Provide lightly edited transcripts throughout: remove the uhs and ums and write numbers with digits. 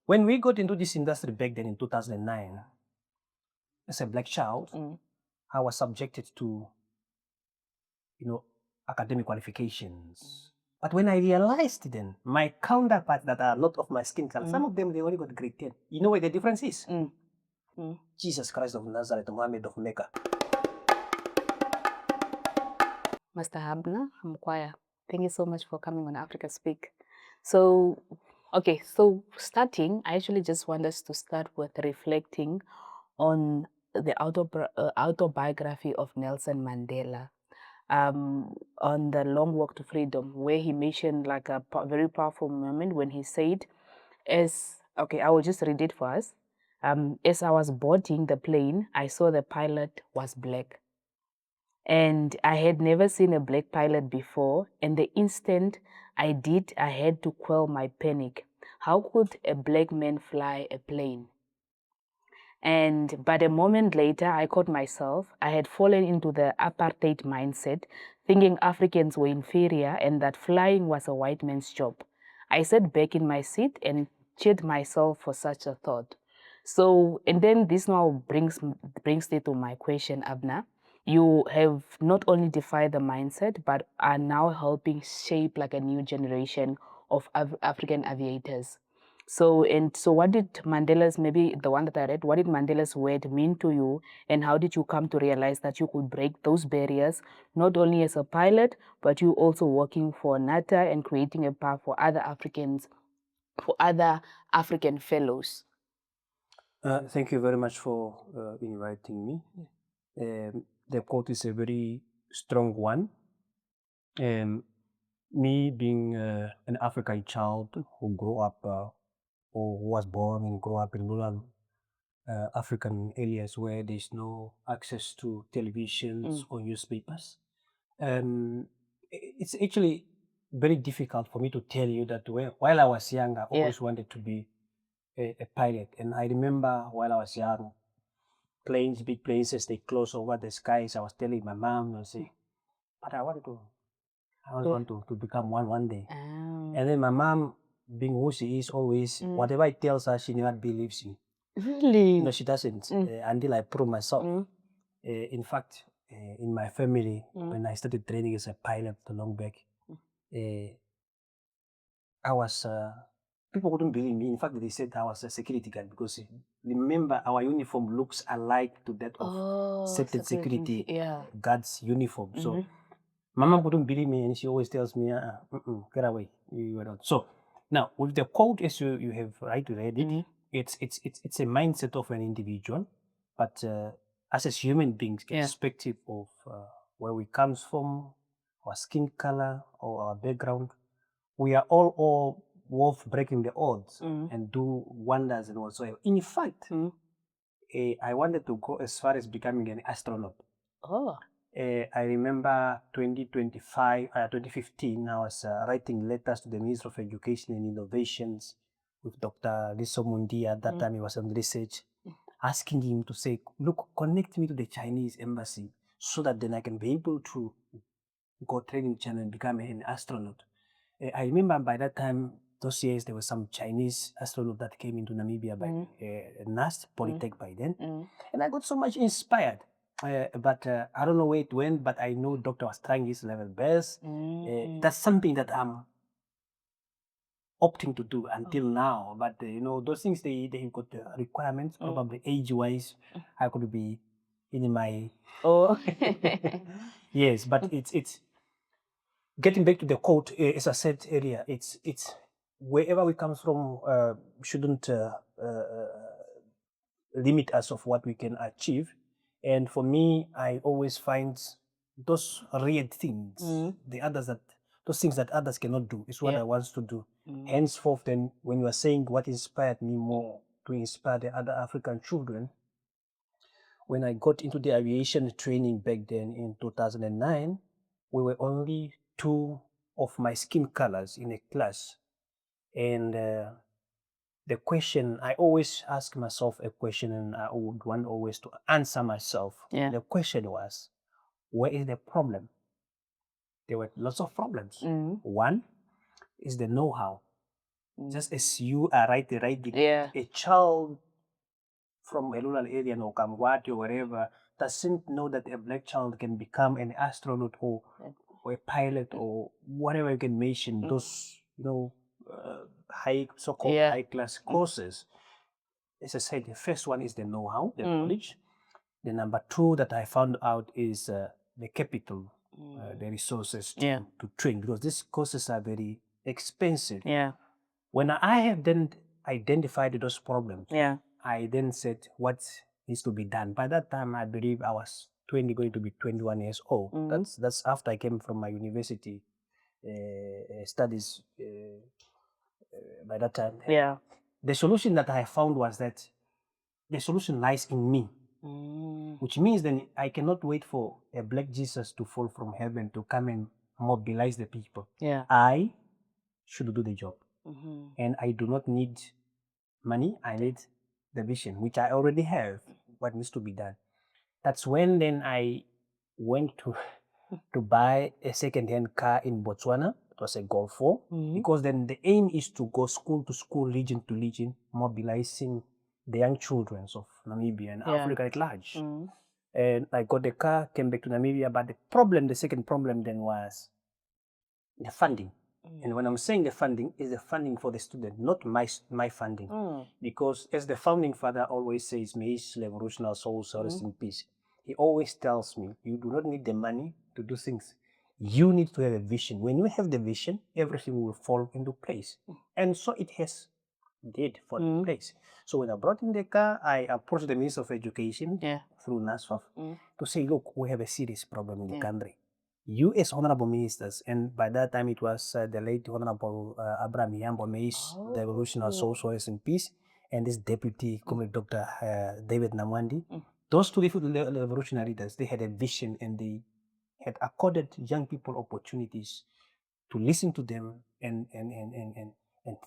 When we got into this industry back then in 2009, as a black child, I was subjected to, academic qualifications. But when I realized then, my counterparts that are not of my skin color, some of them, they only got grade 10. You know where the difference is? Jesus Christ of Nazareth, Muhammad of Mecca. Mr. Abner Hamukwaya, thank you so much for coming on Africa Speak. So, okay, so starting, I actually just want us to start with reflecting on the autobiography of Nelson Mandela, on the Long Walk to Freedom, where he mentioned like a very powerful moment when he said, I will just read it for us. As I was boarding the plane, I saw the pilot was black. And I had never seen a black pilot before, and the instant I did, I had to quell my panic. How could a black man fly a plane? But a moment later, I caught myself. I had fallen into the apartheid mindset, thinking Africans were inferior and that flying was a white man's job. I sat back in my seat and cheered myself for such a thought. So, and then this now brings me to my question, Abner. You have not only defied the mindset, but are now helping shape like a new generation of African aviators. So what did Mandela's, maybe the one that I read, what did Mandela's word mean to you, and how did you come to realize that you could break those barriers, not only as a pilot, but you also working for NATA and creating a path for other Africans, for other African fellows? Thank you very much for inviting me. The quote is a very strong one. Me being an African child who grew up or who was born and grew up in rural African areas where there's no access to televisions or newspapers, it's actually very difficult for me to tell you that while I was young, I always wanted to be a pilot. And I remember while I was young, planes, big planes, as they close over the skies, I was telling my mom, I say, but I want to become one day. And then my mom, being who she is always, whatever I tells her, she never believes me. Really? No, she doesn't until I prove myself. In fact, in my family, when I started training as a pilot long back, I was, people couldn't believe me. In fact, they said I was a security guard because remember, our uniform looks alike to that of certain security guards' uniform. So, Mama couldn't believe me, and she always tells me, get away, you are not. So, now with the quote, as you have right read it, it's a mindset of an individual, but as a human beings, irrespective of where we comes from, our skin color or our background, we are all worth breaking the odds and do wonders and whatsoever. In fact, I wanted to go as far as becoming an astronaut. I remember 2015, I was writing letters to the Minister of Education and Innovations with Dr. Liso Mundi. At that time, he was on research, asking him to say, look, connect me to the Chinese embassy so that then I can be able to go training channel and become an astronaut. I remember by that time, those years, there was some Chinese astronaut that came into Namibia by NAST, Polytech by then. And I got so much inspired. But I don't know where it went, but I know Doctor was trying his level best. That's something that I'm opting to do until now. But, those things, they've got requirements, probably age-wise. I could be in my... Yes, but it's getting back to the quote, as I said earlier, it's wherever we come from shouldn't limit us of what we can achieve. And for me, I always find those rare things, those things that others cannot do, is what I want to do. Henceforth, then, when you are saying what inspired me more to inspire the other African children, when I got into the aviation training back then in 2009, we were only two of my skin colors in a class. And the question, I always ask myself a question, and I would want always to answer myself. The question was, where is the problem? There were lots of problems. One is the know-how. Just as you are riding a child from a rural area or Kamwati or wherever doesn't know that a black child can become an astronaut or a pilot or whatever you can mention, those so-called high class courses. As I said, the first one is the know-how, the knowledge. The number two that I found out is the capital, the resources to train, because these courses are very expensive. When I have then identified those problems, I then said what needs to be done. By that time, I believe I was going to be 21 years old. That's after I came from my university studies. By that time, the solution that I found was that the solution lies in me, which means then I cannot wait for a black Jesus to fall from heaven to come and mobilize the people. I should do the job, and I do not need money. I need the vision, which I already have. What needs to be done? That's when then I went to buy a second-hand car in Botswana. It was a Golf 4, because then the aim is to go school to school, region to region, mobilizing the young children of Namibia and Africa at large. And I got the car, came back to Namibia, but the second problem then was the funding. And when I'm saying the funding, is the funding for the student, not my funding. Because as the founding father always says, may his revolutionary soul rest in peace. He always tells me, you do not need the money to do things. You need to have a vision. When you have the vision, everything will fall into place. And so it has did fall into place. So when I brought in the car, I approached the Minister of Education through NASFAF to say, look, we have a serious problem in the country. You as honorable ministers, and by that time it was the late Honorable Abraham Yambo, may his revolutionary soul rest in peace, and this deputy, Comrade Dr. David Namwandi. Those two revolutionary leaders, they had a vision and they had accorded young people opportunities to listen to them and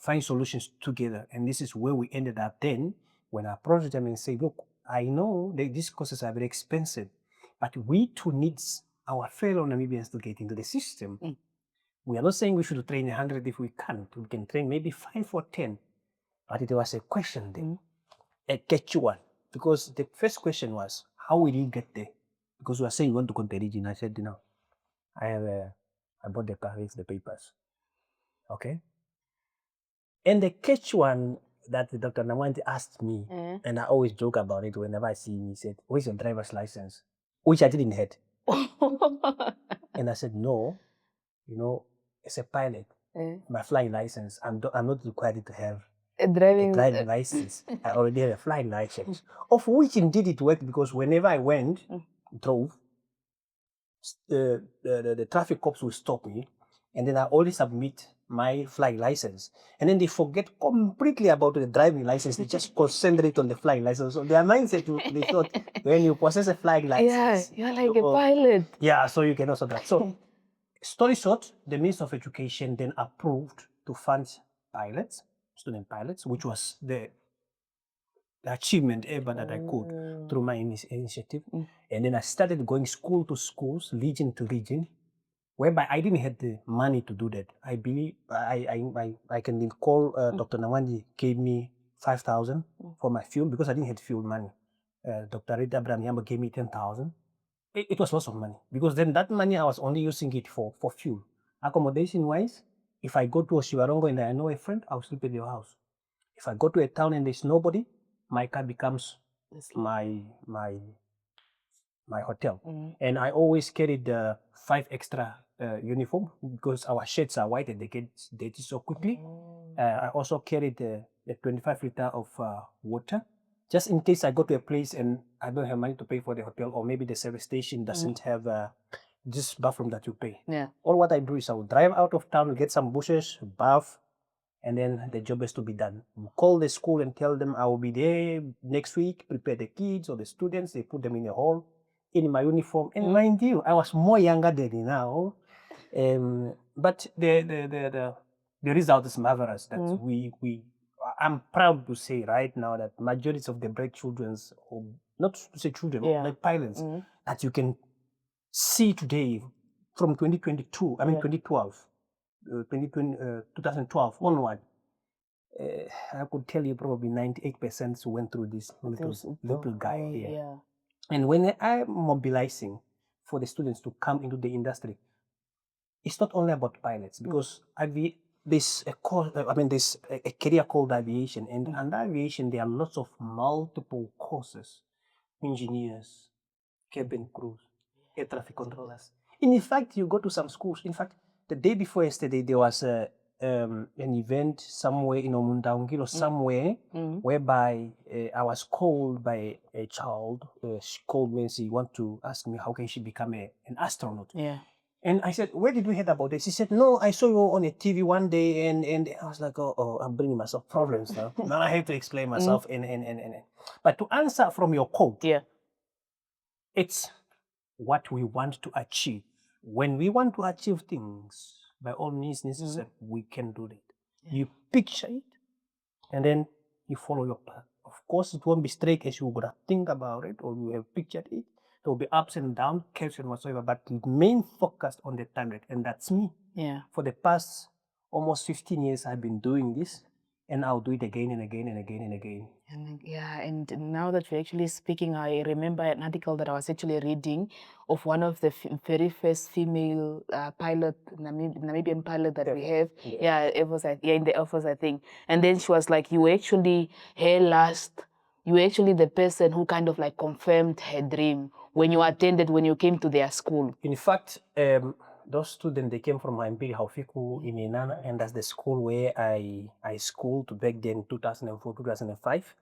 find solutions together. And this is where we ended up then when I approached them and said, look, I know that these courses are very expensive, but we too need our fellow Namibians to get into the system. We are not saying we should train 100 if we can't. We can train maybe 5 or 10. But it was a question then, a catch one. Because the first question was, how will you get there? Because we are saying we want to go to the region. I said, I bought the car with the papers. Okay? And the catch one that Dr. Namwandi asked me, and I always joke about it whenever I see him, he said, where's your driver's license? Which I didn't have. And I said, no, as a pilot, my flying license, I'm not required to have a driving license. I already have a flying license, of which indeed it worked, because whenever I went, drove, the traffic cops will stop me, and then I always submit my flying license. And then they forget completely about the driving license. They just concentrate on the flying license. So their mindset, they thought, when you possess a flying license, you're like a pilot. Yeah, so you can also drive. So, story short, the Minister of Education then approved to fund pilots, student pilots, which was the achievement ever that I could through my initiative. And then I started going school to schools, region to region, whereby I didn't have the money to do that. I believe I can recall Dr. Nawandi gave me 5,000 for my fuel, because I didn't have fuel money. Dr. Rita Abraham Yamba gave me 10,000. It was lots of money, because then that money I was only using it for fuel. Accommodation wise, if I go to Oshiwarongo and I know a friend, I'll sleep at your house. If I go to a town and there's nobody, my car becomes my hotel. And I always carried 5 extra uniform, because our shirts are white and they get dirty so quickly. I also carried the 25 liter of water, just in case I go to a place and I don't have money to pay for the hotel, or maybe the service station doesn't have this bathroom that you pay. All what I do is I will drive out of town, get some bushes, bath, and then the job is to be done. Call the school and tell them I will be there next week, prepare the kids or the students, they put them in a hall, in my uniform. And mind you, I was more younger than now. But the result is marvelous. That I'm proud to say right now that majority of the black children's, or not to say children, like pilots, that you can see today from 2012 onward, I could tell you probably 98% went through this little guy here. Yeah. And when I'm mobilizing for the students to come into the industry, it's not only about pilots, because there's a career called aviation, and under aviation there are lots of multiple courses: engineers, cabin crews, air traffic controllers. In fact, you go to some schools. In fact, the day before yesterday, there was an event somewhere in Omundaungilo, somewhere, whereby I was called by a child. She called me and she wanted to ask me how can she become an astronaut. Yeah. And I said, where did we hear about this? She said, no, I saw you on a TV one day, and I was like, oh, I'm bringing myself problems now. Now I have to explain myself. But to answer from your quote, yeah, it's what we want to achieve. When we want to achieve things, by all means necessary, we can do that. Yeah. You picture it, and then you follow your path. Of course, it won't be straight as you gotta think about it, or you have pictured it. There will be ups and downs, curves and whatsoever, but main focus on the target, and that's me. Yeah. For the past almost 15 years, I've been doing this, and I'll do it again and again and again and again. And now that we're actually speaking, I remember an article that I was actually reading of one of the very first female pilot, Namibian pilot that we have. Yeah, it was in the Air Force, I think. And then she was like, you were actually the person who kind of like confirmed her dream when you came to their school. In fact, those students, they came from Imperi Haufiku in Inana, and that's the school where I schooled back then, 2004, 2005.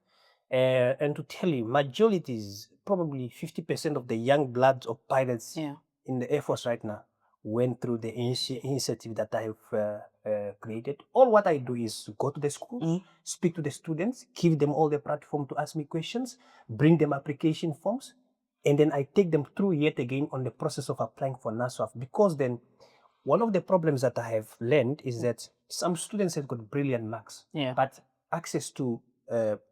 And to tell you, majorities, probably 50% of the young bloods of pilots in the Air Force right now went through the initiative that I have created. All what I do is go to the schools, speak to the students, give them all the platform to ask me questions, bring them application forms, and then I take them through yet again on the process of applying for NASWAF. Because then one of the problems that I have learned is that some students have got brilliant marks, but access to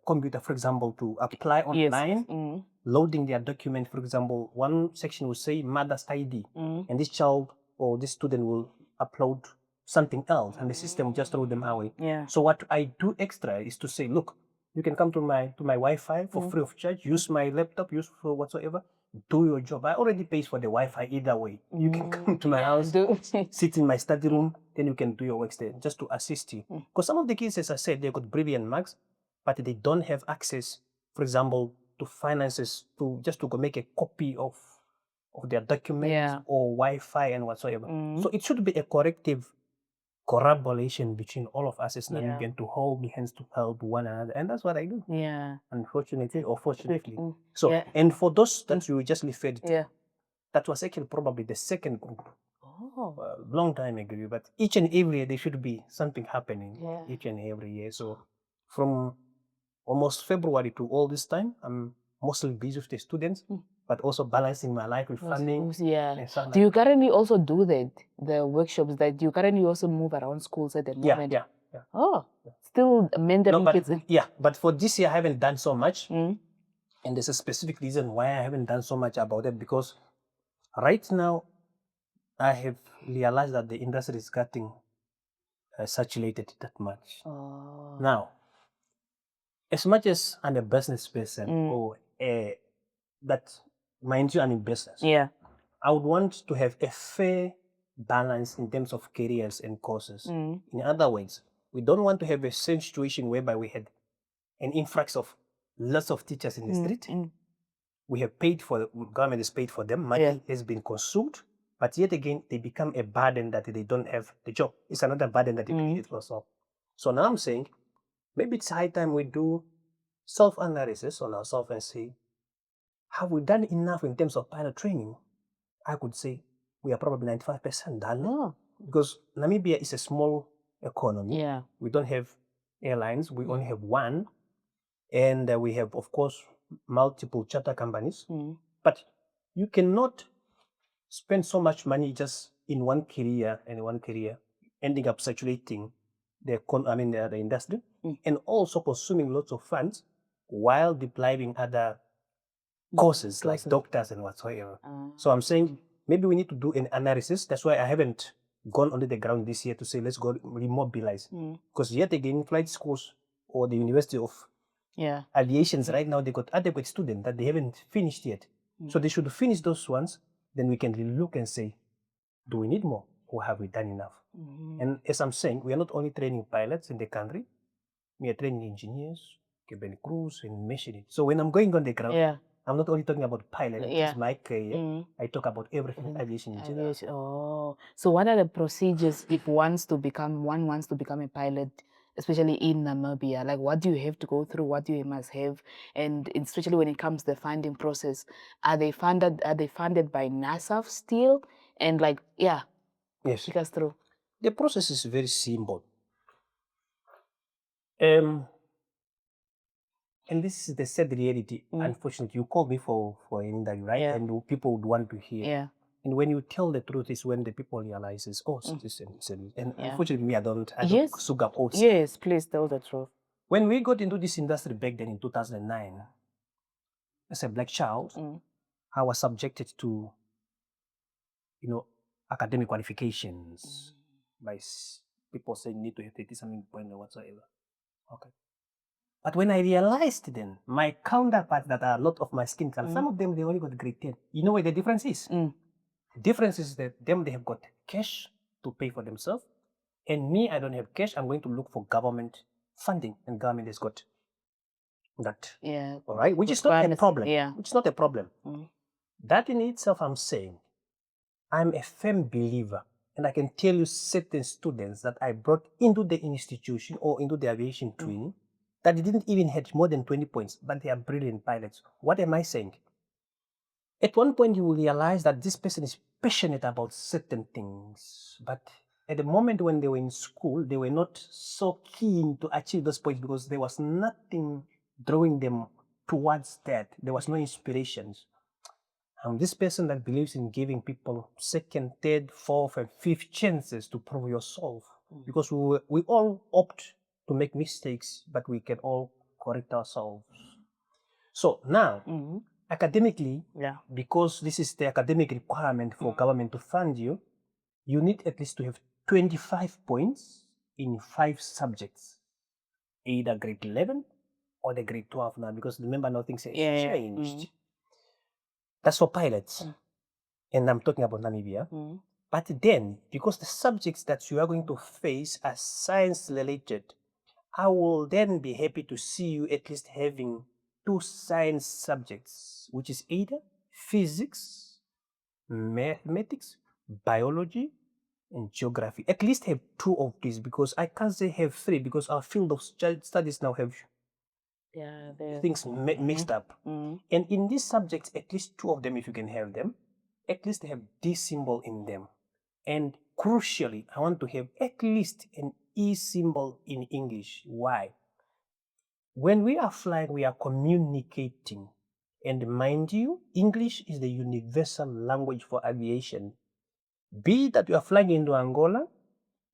computer, for example, to apply online, loading their document, for example, one section will say mother's ID, and this child or this student will upload something else, and the system will just throw them away. Yeah. So what I do extra is to say, look, you can come to my Wi-Fi for free of charge, use my laptop, use for whatsoever, do your job. I already pays for the Wi-Fi either way. You can come to my house, sit in my study room, then you can do your work there, just to assist you. Because some of the kids, as I said, they got brilliant marks, but they don't have access, for example, to finances to just to go make a copy of their documents or Wi-Fi and whatsoever. So it should be a corrective collaboration between all of us as Namibian to hold hands to help one another, and that's what I do. Yeah. Unfortunately or fortunately. So and for those that you just referred to, that was actually probably the second group. Long time ago, but each and every year there should be something happening. Each and every year. So from almost February to all this time, I'm mostly busy with the students, but also balancing my life with funding. Do you currently also do that, the workshops that you currently also move around schools at the moment? Yeah. Oh, still mentoring kids? Yeah, but for this year I haven't done so much. And there's a specific reason why I haven't done so much about it, because right now I have realized that the industry is getting saturated that much. Now, as much as I'm a business person or that, mind you, I'm in business. I would want to have a fair balance in terms of careers and courses. In other words, we don't want to have a same situation whereby we had an influx of lots of teachers in the street. We have paid for, government has paid for them, money has been consumed, but yet again, they become a burden that they don't have the job. It's another burden that they created for themselves. So now I'm saying, maybe it's high time we do self-analysis on ourselves and say, have we done enough in terms of pilot training? I could say we are probably 95% done. Because Namibia is a small economy. We don't have airlines. We only have one. And we have, of course, multiple charter companies. But you cannot spend so much money just in one career, ending up saturating the industry, and also consuming lots of funds while depriving other courses like doctors and whatsoever. So I'm saying maybe we need to do an analysis. That's why I haven't gone onto the ground this year to say, let's go remobilize. Because yet again, flight schools or the University of Aviations right now, they got adequate students that they haven't finished yet. So they should finish those ones, then we can really look and say, do we need more or have we done enough? And as I'm saying, we are not only training pilots in the country, we are training engineers, cabin crews, and machinists. So when I'm going on the ground, I'm not only talking about pilot, it's my career. I talk about everything aviation in general. Oh, so what are the procedures if one wants to become a pilot, especially in Namibia? Like, what do you have to go through? What do you must have? And especially when it comes to the funding process, are they funded by NASA still? And like, yes, take us through. The process is very simple. And this is the sad reality. Unfortunately, you call me for an interview, right? And people would want to hear. And when you tell the truth is when the people realizes, oh, and unfortunately, I don't sugarcoat. Yes, please tell the truth. When we got into this industry back then in 2009, as a black child, I was subjected to, academic qualifications by people saying you need to have 30-something point or whatsoever. Okay. But when I realized then, my counterparts that are a lot of my skin color, some of them, they only got grade 10. You know what the difference is? The difference is that they have got cash to pay for themselves. And me, I don't have cash. I'm going to look for government funding. And government has got that. All right? Which is not a problem. Which is not a problem. That in itself, I'm saying, I'm a firm believer. And I can tell you certain students that I brought into the institution or into the aviation training that didn't even have more than 20 points, but they are brilliant pilots. What am I saying? At one point, you will realize that this person is passionate about certain things, but at the moment when they were in school, they were not so keen to achieve those points because there was nothing drawing them towards that. There was no inspirations. I'm this person that believes in giving people second, third, fourth, and fifth chances to prove yourself. Because we all opt to make mistakes, but we can all correct ourselves. So now, academically, because this is the academic requirement for government to fund you, you need at least to have 25 points in 5 subjects, either grade 11 or the grade 12 now, because remember now things have changed. That's for pilots. And I'm talking about Namibia. But then, because the subjects that you are going to face are science related, I will then be happy to see you at least having 2 science subjects, which is either physics, mathematics, biology, and geography. At least have 2 of these, because I can't say have 3, because our field of studies now have things mixed up. And in these subjects, at least 2 of them, if you can have them, at least have this symbol in them. And crucially, I want to have at least an E symbol in English. Why? When we are flying, we are communicating. And mind you, English is the universal language for aviation. Be that you are flying into Angola,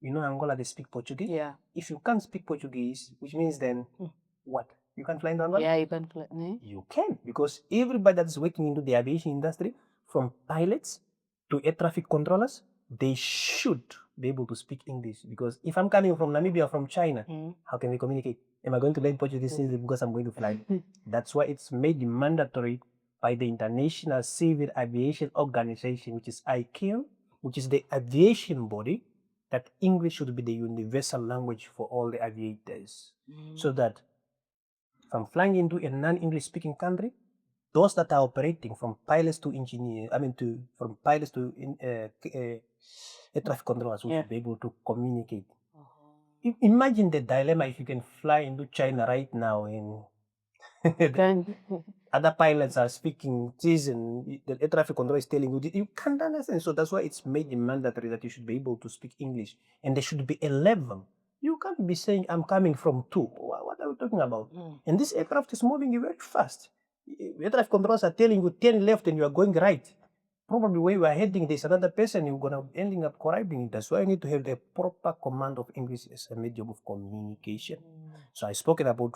you know Angola, they speak Portuguese. If you can't speak Portuguese, which means then what? You can fly into Angola? You can fly. You can, because everybody that's working into the aviation industry, from pilots to air traffic controllers, they should be able to speak English. Because if I'm coming from Namibia or from China, how can we communicate? Am I going to learn Portuguese simply because I'm going to fly? That's why it's made mandatory by the International Civil Aviation Organization, which is ICAO, which is the aviation body, that English should be the universal language for all the aviators. So that from flying into a non-English speaking country, those that are operating from pilots to engineers, from pilots to air traffic controllers will be able to communicate. Imagine the dilemma if you can fly into China right now and other pilots are speaking this and the air traffic controller is telling you, you can't understand. So that's why it's made mandatory that you should be able to speak English, and there should be a level. You can't be saying, I'm coming from 2. What are we talking about? And this aircraft is moving very fast. Air traffic controllers are telling you 10 left and you are going right. Probably where you are heading, there's another person you're going to ending up correcting. That's why you need to have the proper command of English as a medium of communication. So I spoken about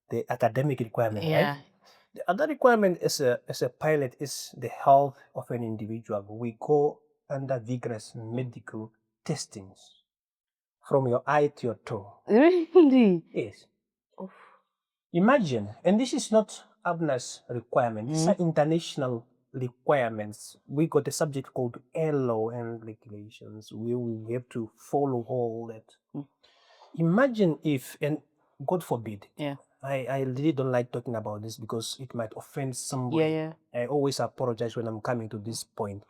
the academic requirement, right? The other requirement as a pilot is the health of an individual. We go under vigorous medical testings from your eye to your toe. Really? Yes. Oof. Imagine, and this is not Abner's requirement, these are international requirements. We got a subject called air law and regulations. We have to follow all that. Imagine if, and God forbid, Yeah. I really don't like talking about this because it might offend somebody. Yeah. I always apologize when I'm coming to this point.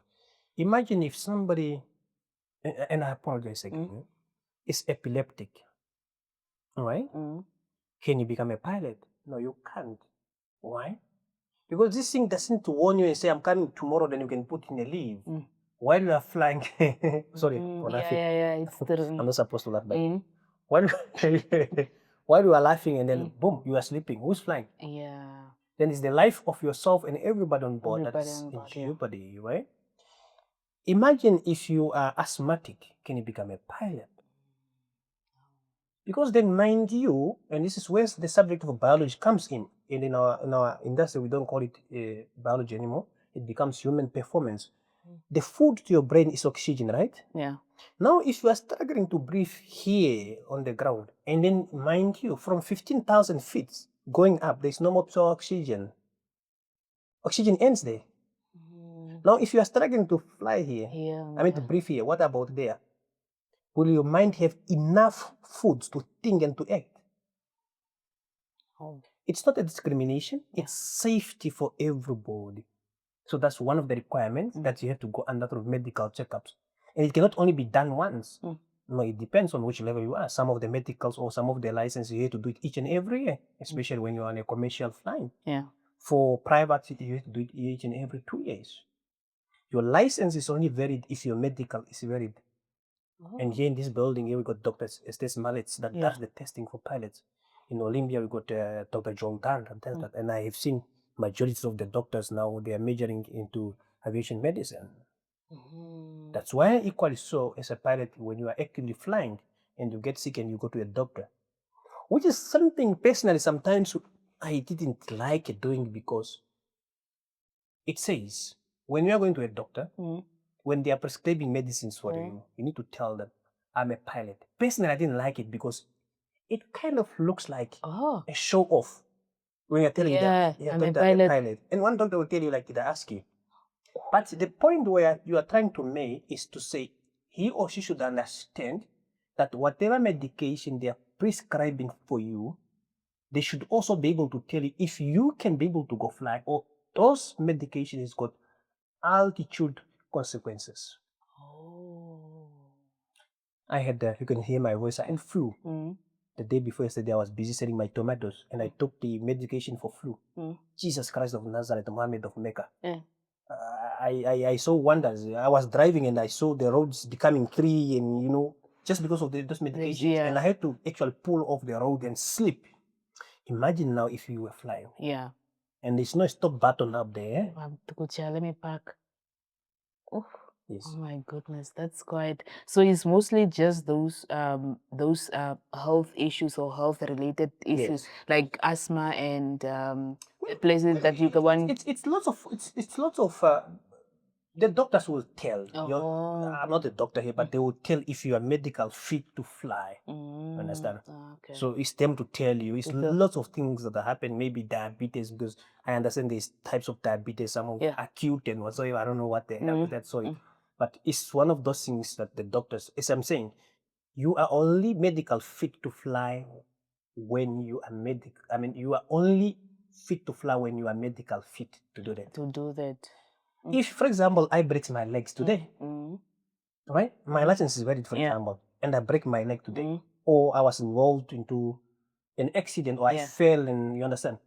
Imagine if somebody, and I apologize again, is epileptic. All right? Can you become a pilot? No, you can't. Why? Because this thing doesn't warn you and say, I'm coming tomorrow, then you can put in a leave. While you are flying, sorry for laughing. Yeah, it's true. I'm not supposed to laugh, but while, while you are laughing and then boom, you are sleeping. Who's flying? Yeah. Then it's the life of yourself and everybody on board Everybody that's on in board, yeah. jeopardy, right? Imagine if you are asthmatic, can you become a pilot? Because then, mind you, and this is where the subject of biology comes in. And in our industry, we don't call it biology anymore. It becomes human performance. The food to your brain is oxygen, right? Yeah. Now, if you are struggling to breathe here on the ground, and then, mind you, from 15,000 feet going up, there's no more pure oxygen. Oxygen ends there. Now, if you are struggling to fly here, to breathe here, what about there? Will your mind have enough foods to think and to act? It's not a discrimination, it's safety for everybody. So that's one of the requirements that you have to go under through medical checkups. And it cannot only be done once. No, it depends on which level you are. Some of the medicals or some of the licenses, you have to do it each and every year, especially when you're on a commercial flying. Yeah. For private, you have to do it each and every 2 years. Your license is only varied if your medical is varied. And here in this building, here we got Dr. Estes Mallets that does the testing for pilots. In Olympia, we got Dr. John Dunn that does that. And I have seen majority of the doctors now, they are majoring into aviation medicine. That's why equally so as a pilot, when you are actively flying and you get sick and you go to a doctor, which is something personally sometimes I didn't like doing because it says when you are going to a doctor, when they are prescribing medicines for you, you need to tell them, I'm a pilot. Personally, I didn't like it because it kind of looks like a show off when you're telling them, I'm a doctor, I'm a pilot. pilot. And one doctor will tell you, like, did I ask you? But the point where you are trying to make is to say he or she should understand that whatever medication they are prescribing for you, they should also be able to tell you if you can be able to go fly or those medications got altitude consequences. I had, you can hear my voice, I had flu. The day before yesterday, I was busy selling my tomatoes and I took the medication for flu. Jesus Christ of Nazareth, Muhammad of Mecca. I saw wonders. I was driving and I saw the roads becoming clear and, just because of those medications. And I had to actually pull off the road and sleep. Imagine now if you were flying. Yeah. And there's no stop button up there. Let me park. Oh. Yes. Oh my goodness, that's quite. So it's mostly just those health issues or health related issues like asthma and places that you go on. It's lots of the doctors will tell. I'm not a doctor here, but they will tell if you are medical fit to fly. Understand? Okay. So it's them to tell you. It's lots of things that happen. Maybe diabetes, because I understand there's types of diabetes, some of acute and whatsoever. I don't know what they have. That's sorry. But it's one of those things that the doctors, as I'm saying, you are only medical fit to fly when you are medical. I mean, you are only fit to fly when you are medical fit to do that. If, for example, I break my legs today, right? My license is valid, for example, and I break my leg today, or I was involved into an accident, or I fell, and you understand,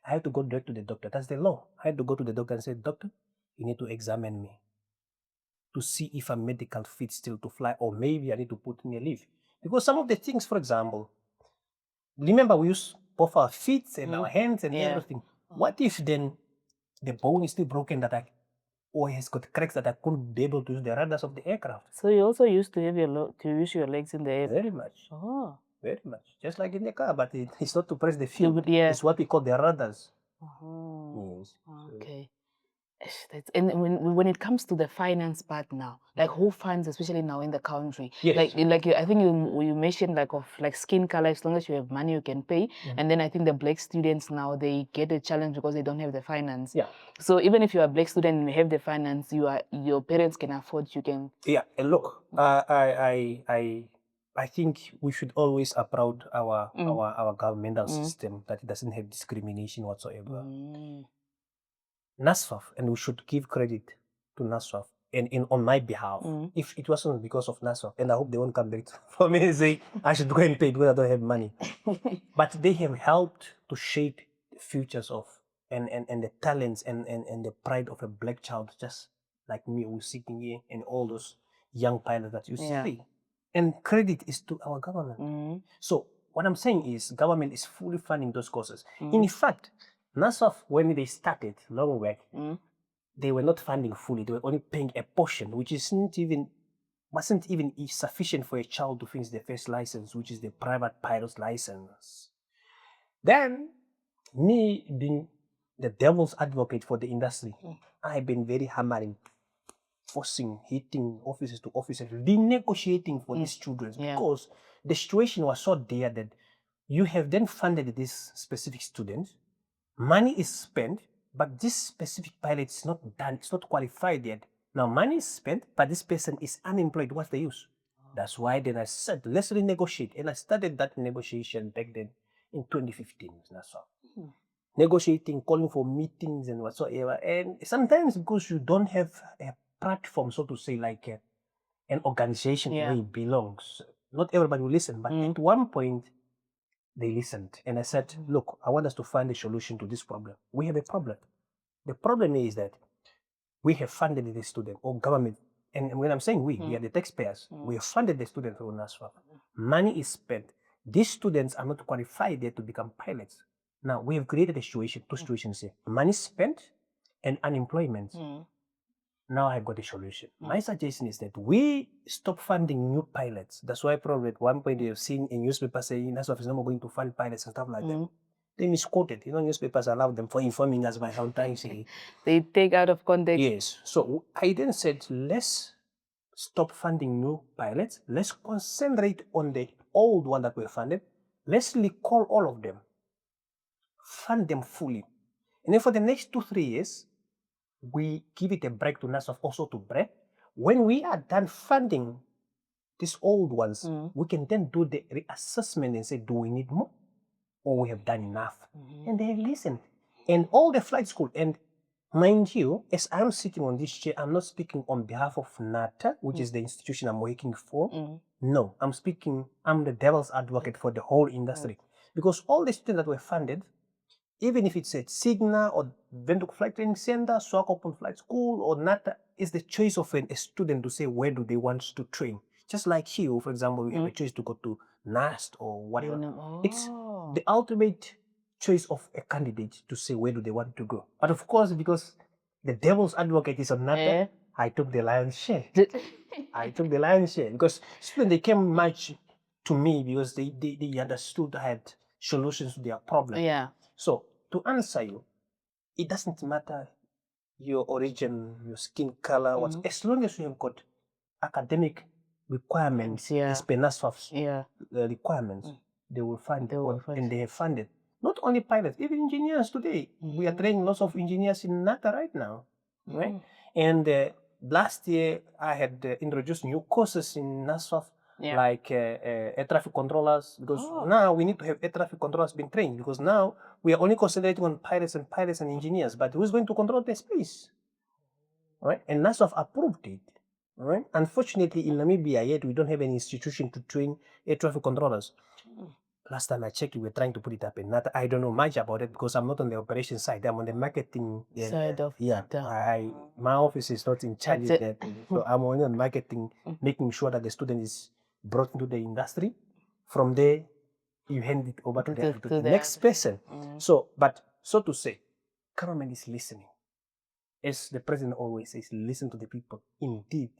I have to go direct to the doctor. That's the law. I had to go to the doctor and say, doctor, you need to examine me to see if I'm medical fit still to fly, or maybe I need to put in a leave. Because some of the things, for example, remember we use both our feet and our hands and everything. What if then the bone is still broken or has got cracks that I couldn't be able to use the rudders of the aircraft? So you also used to have to use your legs in the air. Very much. Very much. Just like in the car, but it's not to press the fuel. It's what we call the rudders. Yes. Okay. And when it comes to the finance part now, like who funds, especially now in the country, Yes. like I think you mentioned like of like skin color, as long as you have money you can pay. And then I think the black students now they get a challenge because they don't have the finance. Yeah. So even if you're a black student and you have the finance, your parents can afford, you can. Yeah. And look, I think we should always applaud our governmental system that it doesn't have discrimination whatsoever. NASFAF, and we should give credit to NASFAF and on my behalf. If it wasn't because of NASFAF, and I hope they won't come back for me and say I should go and pay because I don't have money. But they have helped to shape the futures of and the talents and the pride of a black child, just like me who's sitting here and all those young pilots that you see. And credit is to our government. So what I'm saying is government is fully funding those courses. In fact, NASFAF, when they started long back, they were not funding fully. They were only paying a portion, which wasn't even sufficient for a child to finish their first license, which is the private pilot's license. Then, me being the devil's advocate for the industry, I've been very hammering, forcing, hitting officers to officers, renegotiating for these children because the situation was so dire that you have then funded this specific student, money is spent, but this specific pilot is not done, it's not qualified yet. Now money is spent, but this person is unemployed. What's the use? That's why then I said, let's renegotiate. And I started that negotiation back then in 2015. That's all. Negotiating, calling for meetings and whatsoever. And sometimes because you don't have a platform, so to say, like an organization where it belongs, not everybody will listen. But at one point, they listened. And I said, look, I want us to find a solution to this problem. We have a problem. The problem is that we have funded the student or government. And when I'm saying we are the taxpayers. We have funded the student through NASFAF. Money is spent. These students are not qualified yet to become pilots. Now, we have created a situation, two situations here. Money spent and unemployment. Now I've got a solution. My suggestion is that we stop funding new pilots. That's why probably at one point you've seen a newspaper saying NASFAF is no more going to fund pilots and stuff like that. They misquoted. Newspapers allow them for informing us by sometimes. They take out of context. Yes. So I then said, let's stop funding new pilots. Let's concentrate on the old one that were funded. Let's recall all of them. Fund them fully. And then for the next 2-3 years, we give it a break to NASFAF also to break. When we are done funding these old ones, we can then do the reassessment and say, do we need more? Or we have done enough? And they listen. And all the flight school, and mind you, as I'm sitting on this chair, I'm not speaking on behalf of NATA, which is the institution I'm working for. No, I'm the devil's advocate for the whole industry. Because all the students that were funded, even if it's at Signa or Windhoek Flight Training Center, Swakopmund Flight School or NATA, is the choice of a student to say where do they want to train. Just like here, for example, you have a choice to go to NAST or whatever. It's the ultimate choice of a candidate to say where do they want to go. But of course, because the devil's advocate is on NATA, I took the lion's share. I took the lion's share because students, they came much to me because they understood I had solutions to their problem. So to answer you, it doesn't matter your origin, your skin color, as long as you have got academic requirements, as per NASFAF's requirements, they will fund and they have funded. Not only pilots, even engineers today. We are training lots of engineers in NATA right now, right? And last year I had introduced new courses in NASFAF, like air traffic controllers, because now we need to have air traffic controllers being trained, because now we are only concentrating on pilots and engineers, but who's going to control the space? Right? And NASFAF approved it. Right? Unfortunately, in Namibia, yet we don't have any institution to train air traffic controllers. Last time I checked, we were trying to put it up in NATA. I don't know much about it because I'm not on the operation side. I'm on the marketing side of my office is not in charge of that. So I'm only on marketing, making sure that the student is brought into the industry. From there, you hand it over to the next person. So to say, government is listening. As the president always says, listen to the people. Indeed,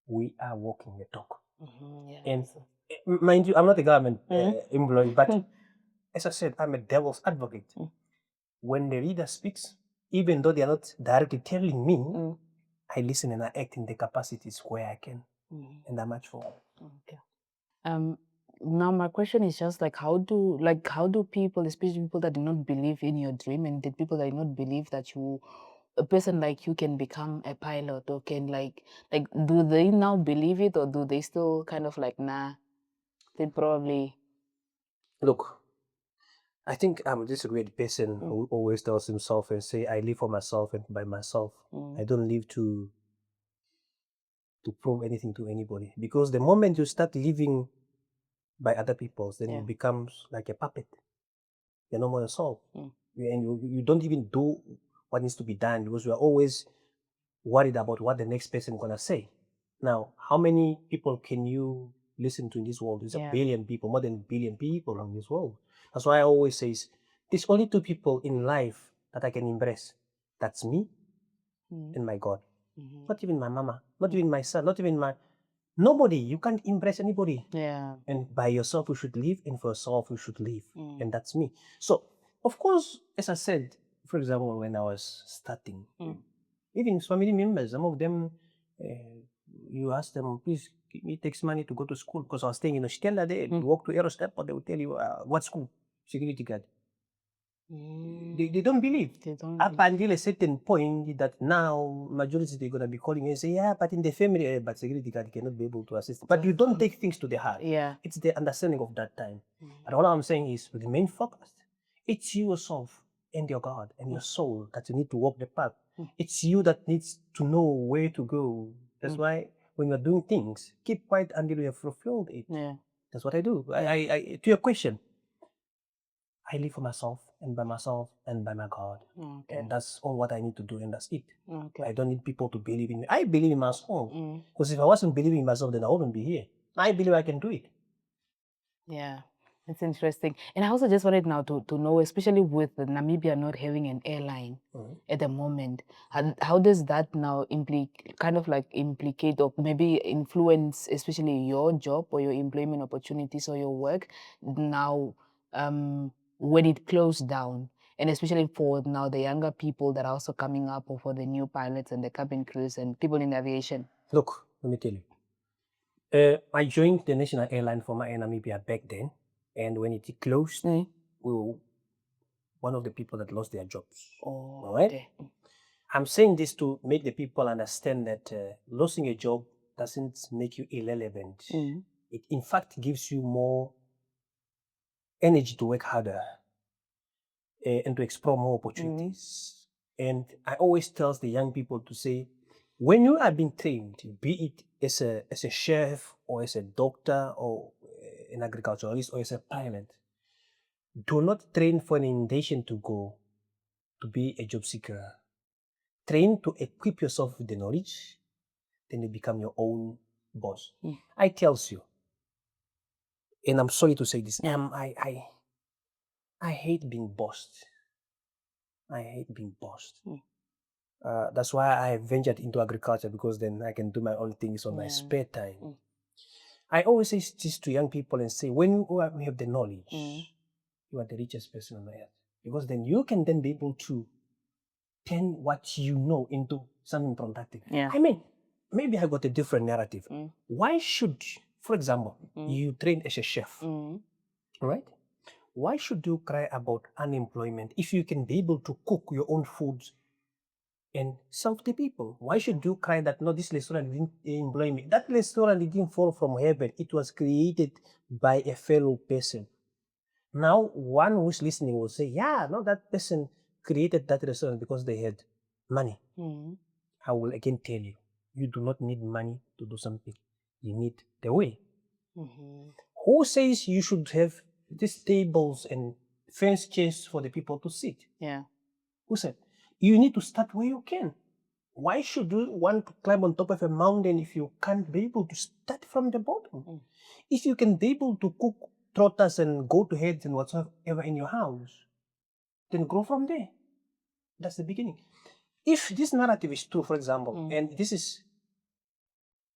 we are walking the talk. And mind you, I'm not a government employee, but as I said, I'm a devil's advocate. When the leader speaks, even though they are not directly telling me, I listen and I act in the capacities where I can, and I'm much for. Okay. Now my question is just like how do people, especially people that do not believe in your dream and the people that do not believe that a person like you can become a pilot or can like do they now believe it, or do they still kind of like nah, they probably Look, I think I'm this weird person who always tells himself and say, I live for myself and by myself. I don't live to prove anything to anybody. Because the moment you start living by other people's, then it becomes like a puppet. You're no more yourself. And you don't even do what needs to be done because you are always worried about what the next person is gonna say. Now, how many people can you listen to in this world? There's a billion people, more than a billion people in this world. That's why I always say there's only two people in life that I can embrace. That's me and my God. Not even my mama, not even my son, not even my nobody. You can't embrace anybody. yeah. And by yourself you should live, and for yourself you should live. And that's me. So of course, as I said, for example, when I was starting, even family members, some of them, you ask them, please give me takes money to go to school because I was staying in Ostella there. You walk to Aerostep, but they will tell you, what school? Security guard. They don't believe. They don't Up until a certain point that now majority they're gonna be calling and say, yeah, but in the family, but security guard cannot be able to assist. But you don't take things to the heart. Yeah. It's the understanding of that time. But all I'm saying is remain focused. It's you yourself and your God and your soul that you need to walk the path. It's you that needs to know where to go. That's why when you're doing things, keep quiet until you have fulfilled it. Yeah. That's what I do. To your question, I live for myself and by myself and by my God. Okay. And that's all what I need to do, and that's it. Okay. I don't need people to believe in me. I believe in myself. Because if I wasn't believing in myself, then I wouldn't be here. I believe I can do it. Yeah, it's interesting. And I also just wanted now to know, especially with Namibia not having an airline at the moment, how does that now implicate or maybe influence, especially your job or your employment opportunities or your work now when it closed down? And especially for now the younger people that are also coming up, or for the new pilots and the cabin crews and people in aviation. Look, let me tell you. I joined the national airline for Air Namibia back then, and when it closed, we were one of the people that lost their jobs. Oh, all right? okay. I'm saying this to make the people understand that losing a job doesn't make you irrelevant. It, in fact, gives you more energy to work harder and to explore more opportunities. And I always tell the young people to say, when you are being trained, be it as a chef or as a doctor or an agriculturalist or as a pilot, do not train for an invitation to go to be a job seeker. Train to equip yourself with the knowledge, then you become your own boss. I tells you, and I'm sorry to say this, I hate being bossed. I hate being bossed. That's why I ventured into agriculture, because then I can do my own things on my spare time. I always say this to young people and say, when you have the knowledge, you are the richest person on earth. Because then you can then be able to turn what you know into something productive. Yeah. I mean, maybe I got a different narrative. Why should, for example, you train as a chef, right? Why should you cry about unemployment if you can be able to cook your own foods and serve the people? Why should you cry that, no, this restaurant didn't employ me? That restaurant didn't fall from heaven. It was created by a fellow person. Now, one who's listening will say, yeah, no, that person created that restaurant because they had money. I will again tell you, you do not need money to do something. You need the way. Who says you should have these tables and fence chairs for the people to sit? Yeah. Who said? You need to start where you can. Why should you want to climb on top of a mountain if you can't be able to start from the bottom? If you can be able to cook trotters and go to heads and whatsoever in your house, then grow from there. That's the beginning. If this narrative is true, for example, and this is,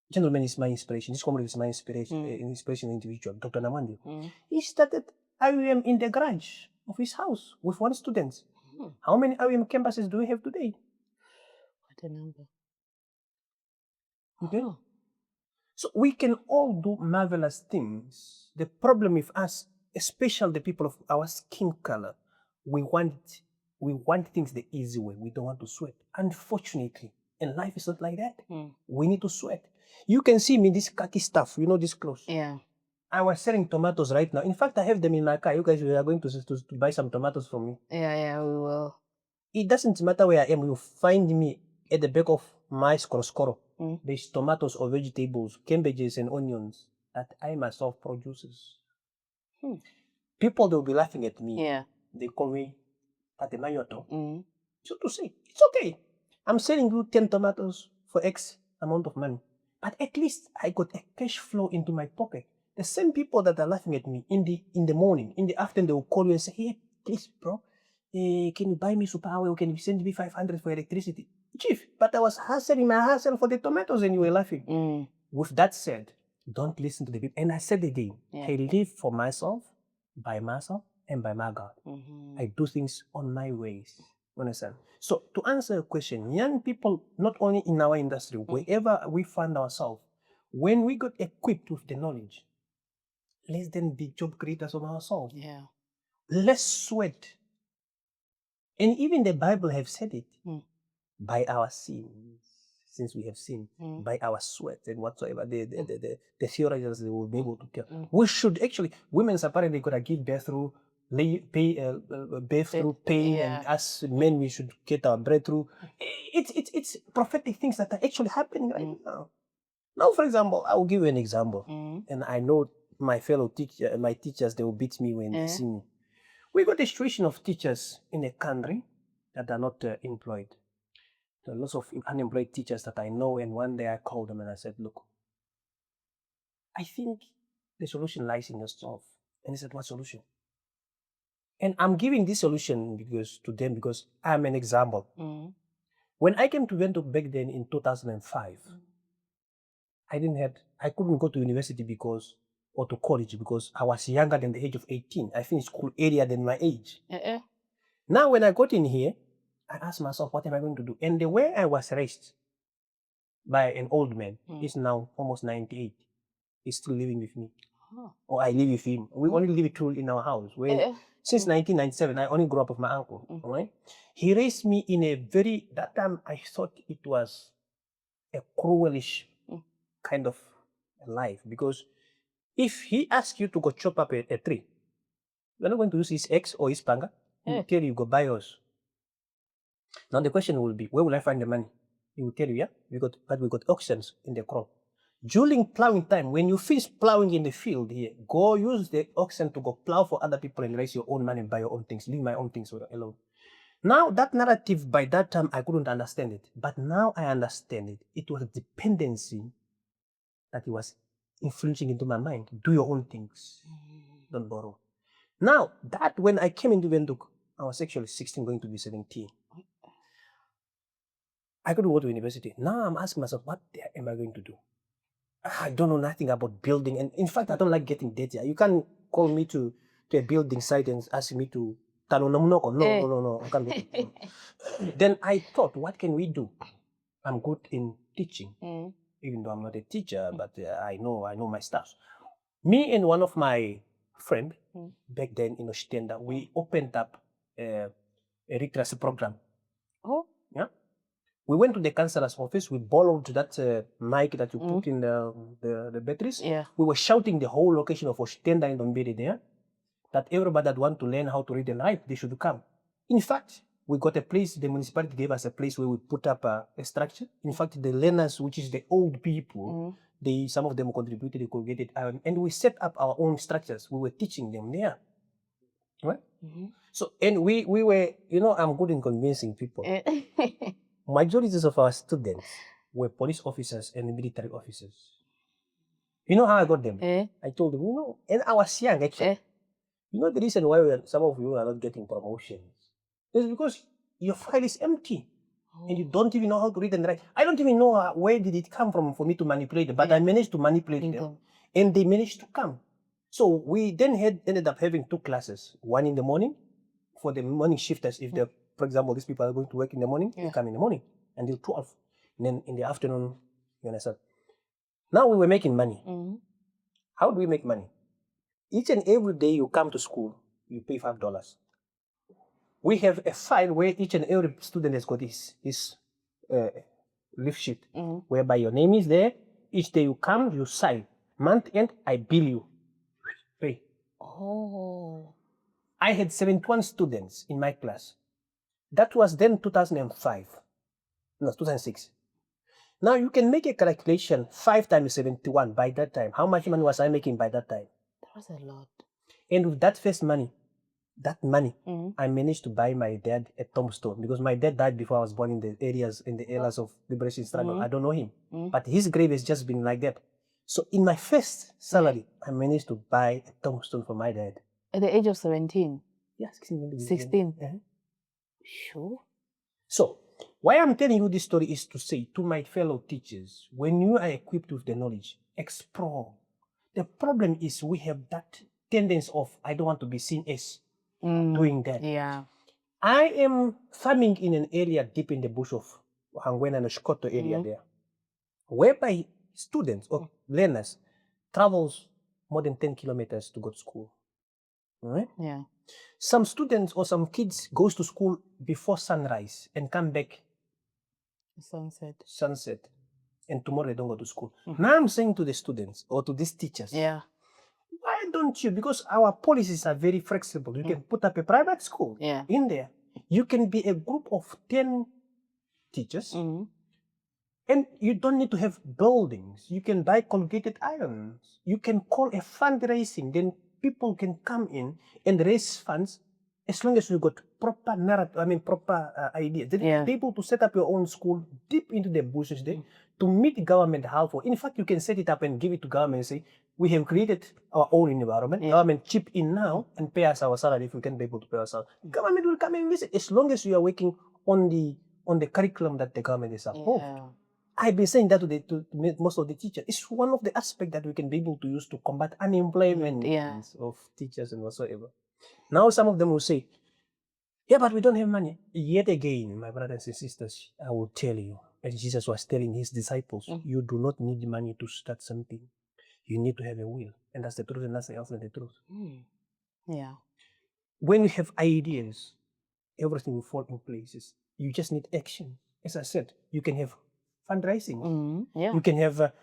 gentleman is my inspiration, this comrade is my inspiration individual, Dr. Namandi. He started IUM in the garage of his house with one student. How many IOM campuses do we have today? What a number. Okay. So we can all do marvelous things. The problem with us, especially the people of our skin color, we want things the easy way. We don't want to sweat. Unfortunately, and life is not like that. We need to sweat. You can see me this khaki stuff, this clothes. Yeah. I was selling tomatoes right now. In fact, I have them in my car. You guys are going to buy some tomatoes from me. Yeah, we will. It doesn't matter where I am. You find me at the back of my skoro. There's tomatoes or vegetables, cabbages and onions that I myself produces. People, they'll be laughing at me. Yeah. They call me Patemayoto. So to say, it's okay. I'm selling you 10 tomatoes for X amount of money. But at least I got a cash flow into my pocket. The same people that are laughing at me in the morning, in the afternoon, they will call you and say, hey, please, bro, can you buy me superhighway or can you send me 500 for electricity? Chief, but I was hustling my hustle for the tomatoes and you were laughing. With that said, don't listen to the people. And I said again, I live for myself, by myself, and by my God. I do things on my ways. Understand? So to answer your question, young people, not only in our industry, wherever we find ourselves, when we got equipped with the knowledge, let's then be job creators of ourselves. Yeah. Let's sweat. And even the Bible have said it. By our sins, since we have sinned, by our sweat and whatsoever, the theologians they will be able to tell. We should actually, women's apparently gotta give birth through birth through pain, and us men we should get our breakthrough. It's prophetic things that are actually happening right now. Now, for example, I will give you an example, and I know my fellow my teachers, they will beat me when they see me. We got a situation of teachers in a country that are not employed. There are lots of unemployed teachers that I know, and one day I called them and I said, look, I think the solution lies in yourself. And he said, what solution? And I'm giving this solution to them because I'm an example. When I came to Windhoek back then in 2005, I couldn't go to university or to college because I was younger than the age of 18. I finished school earlier than my age. Now, when I got in here, I asked myself, what am I going to do? And the way I was raised by an old man, he's now almost 98. He's still living with me. Or I live with him. We only live two in our house. Since 1997, I only grew up with my uncle. Right? He raised me in that time I thought it was a cruelish kind of life. Because if he asks you to go chop up a tree, you're not going to use his axe or his panga. He will tell you, go buy yours. Now the question will be, where will I find the money? He will tell you, we got auctions in the crop. During plowing time, when you finish plowing in the field here, go use the oxen to go plow for other people and raise your own money and buy your own things. Leave my own things alone. Now that narrative, by that time, I couldn't understand it. But now I understand it. It was dependency that it was influencing into my mind. Do your own things. Don't borrow. Now, that when I came into Windhoek, I was actually 16 going to be 17. I couldn't go to university. Now I'm asking myself, what am I going to do? I don't know nothing about building. And in fact, I don't like getting dirty. You can't call me to a building site and ask me to no. I can't do it. Then I thought, what can we do? I'm good in teaching, even though I'm not a teacher, but I know my stuff. Me and one of my friends back then in Ostenda, we opened up a literacy program. Yeah. We went to the councillor's office. We borrowed that mic that you put in the batteries. Yeah. We were shouting the whole location of Ostenda and Dombele there, that everybody that want to learn how to read and write, they should come. In fact, we got a place, the municipality gave us a place where we put up a structure. In fact, the learners, which is the old people, some of them contributed, they congregated, and we set up our own structures. We were teaching them there. Right? So, and we were, I'm good in convincing people. Majorities of our students were police officers and military officers. You know how I got them? I told them, and I was young actually. The reason why some of you are not getting promotions is because your file is empty and you don't even know how to read and write. I don't even know where did it come from for me to manipulate them, but I managed to manipulate them and they managed to come. So we then ended up having 2 classes, one in the morning for the morning shifters if the for example, these people are going to work in the morning, they come in the morning until 12. And then in the afternoon, you understand? Now we were making money. How do we make money? Each and every day you come to school, you pay $5. We have a file where each and every student has got his leaf sheet, whereby your name is there. Each day you come, you sign. Month end, I bill you. Pay. Oh. I had 71 students in my class. That was then 2005. No, 2006. Now you can make a calculation, 5 times 71 by that time. How much money was I making by that time? That was a lot. And with that first money, I managed to buy my dad a tombstone because my dad died before I was born in the areas of liberation struggle. I don't know him, but his grave has just been like that. So in my first salary, I managed to buy a tombstone for my dad. At the age of 17? Yeah, 16. 16? Sure. So why I'm telling you this story is to say to my fellow teachers, when you are equipped with the knowledge, explore. The problem is we have that tendency of, I don't want to be seen as doing that. Yeah. I am farming in an area deep in the bush of Hangwena and Shkoto area there, whereby students or learners travels more than 10 kilometers to go to school. Right? Yeah. Some students or some kids goes to school before sunrise and come back sunset, and tomorrow they don't go to school. Now I'm saying to the students or to these teachers, why don't you? Because our policies are very flexible. You can put up a private school in there. You can be a group of 10 teachers, and you don't need to have buildings. You can buy corrugated irons. You can call a fundraising. Then people can come in and raise funds as long as you got proper narrative, proper ideas. Then be able to set up your own school deep into the bushes there to meet government halfway. In fact, you can set it up and give it to government and say, we have created our own environment. Government chip in now and pay us our salary if we can be able to pay our salary. Government will come and visit as long as you are working on the curriculum that the government is approved. I've been saying that to most of the teachers. It's one of the aspects that we can be able to use to combat unemployment of teachers and whatsoever. Now some of them will say, yeah, but we don't have money. Yet again, my brothers and sisters, I will tell you, as Jesus was telling his disciples, you do not need money to start something. You need to have a will. And that's the truth, and that's also the truth. Yeah. When you have ideas, everything will fall in places. You just need action. As I said, you can have fundraising. You can have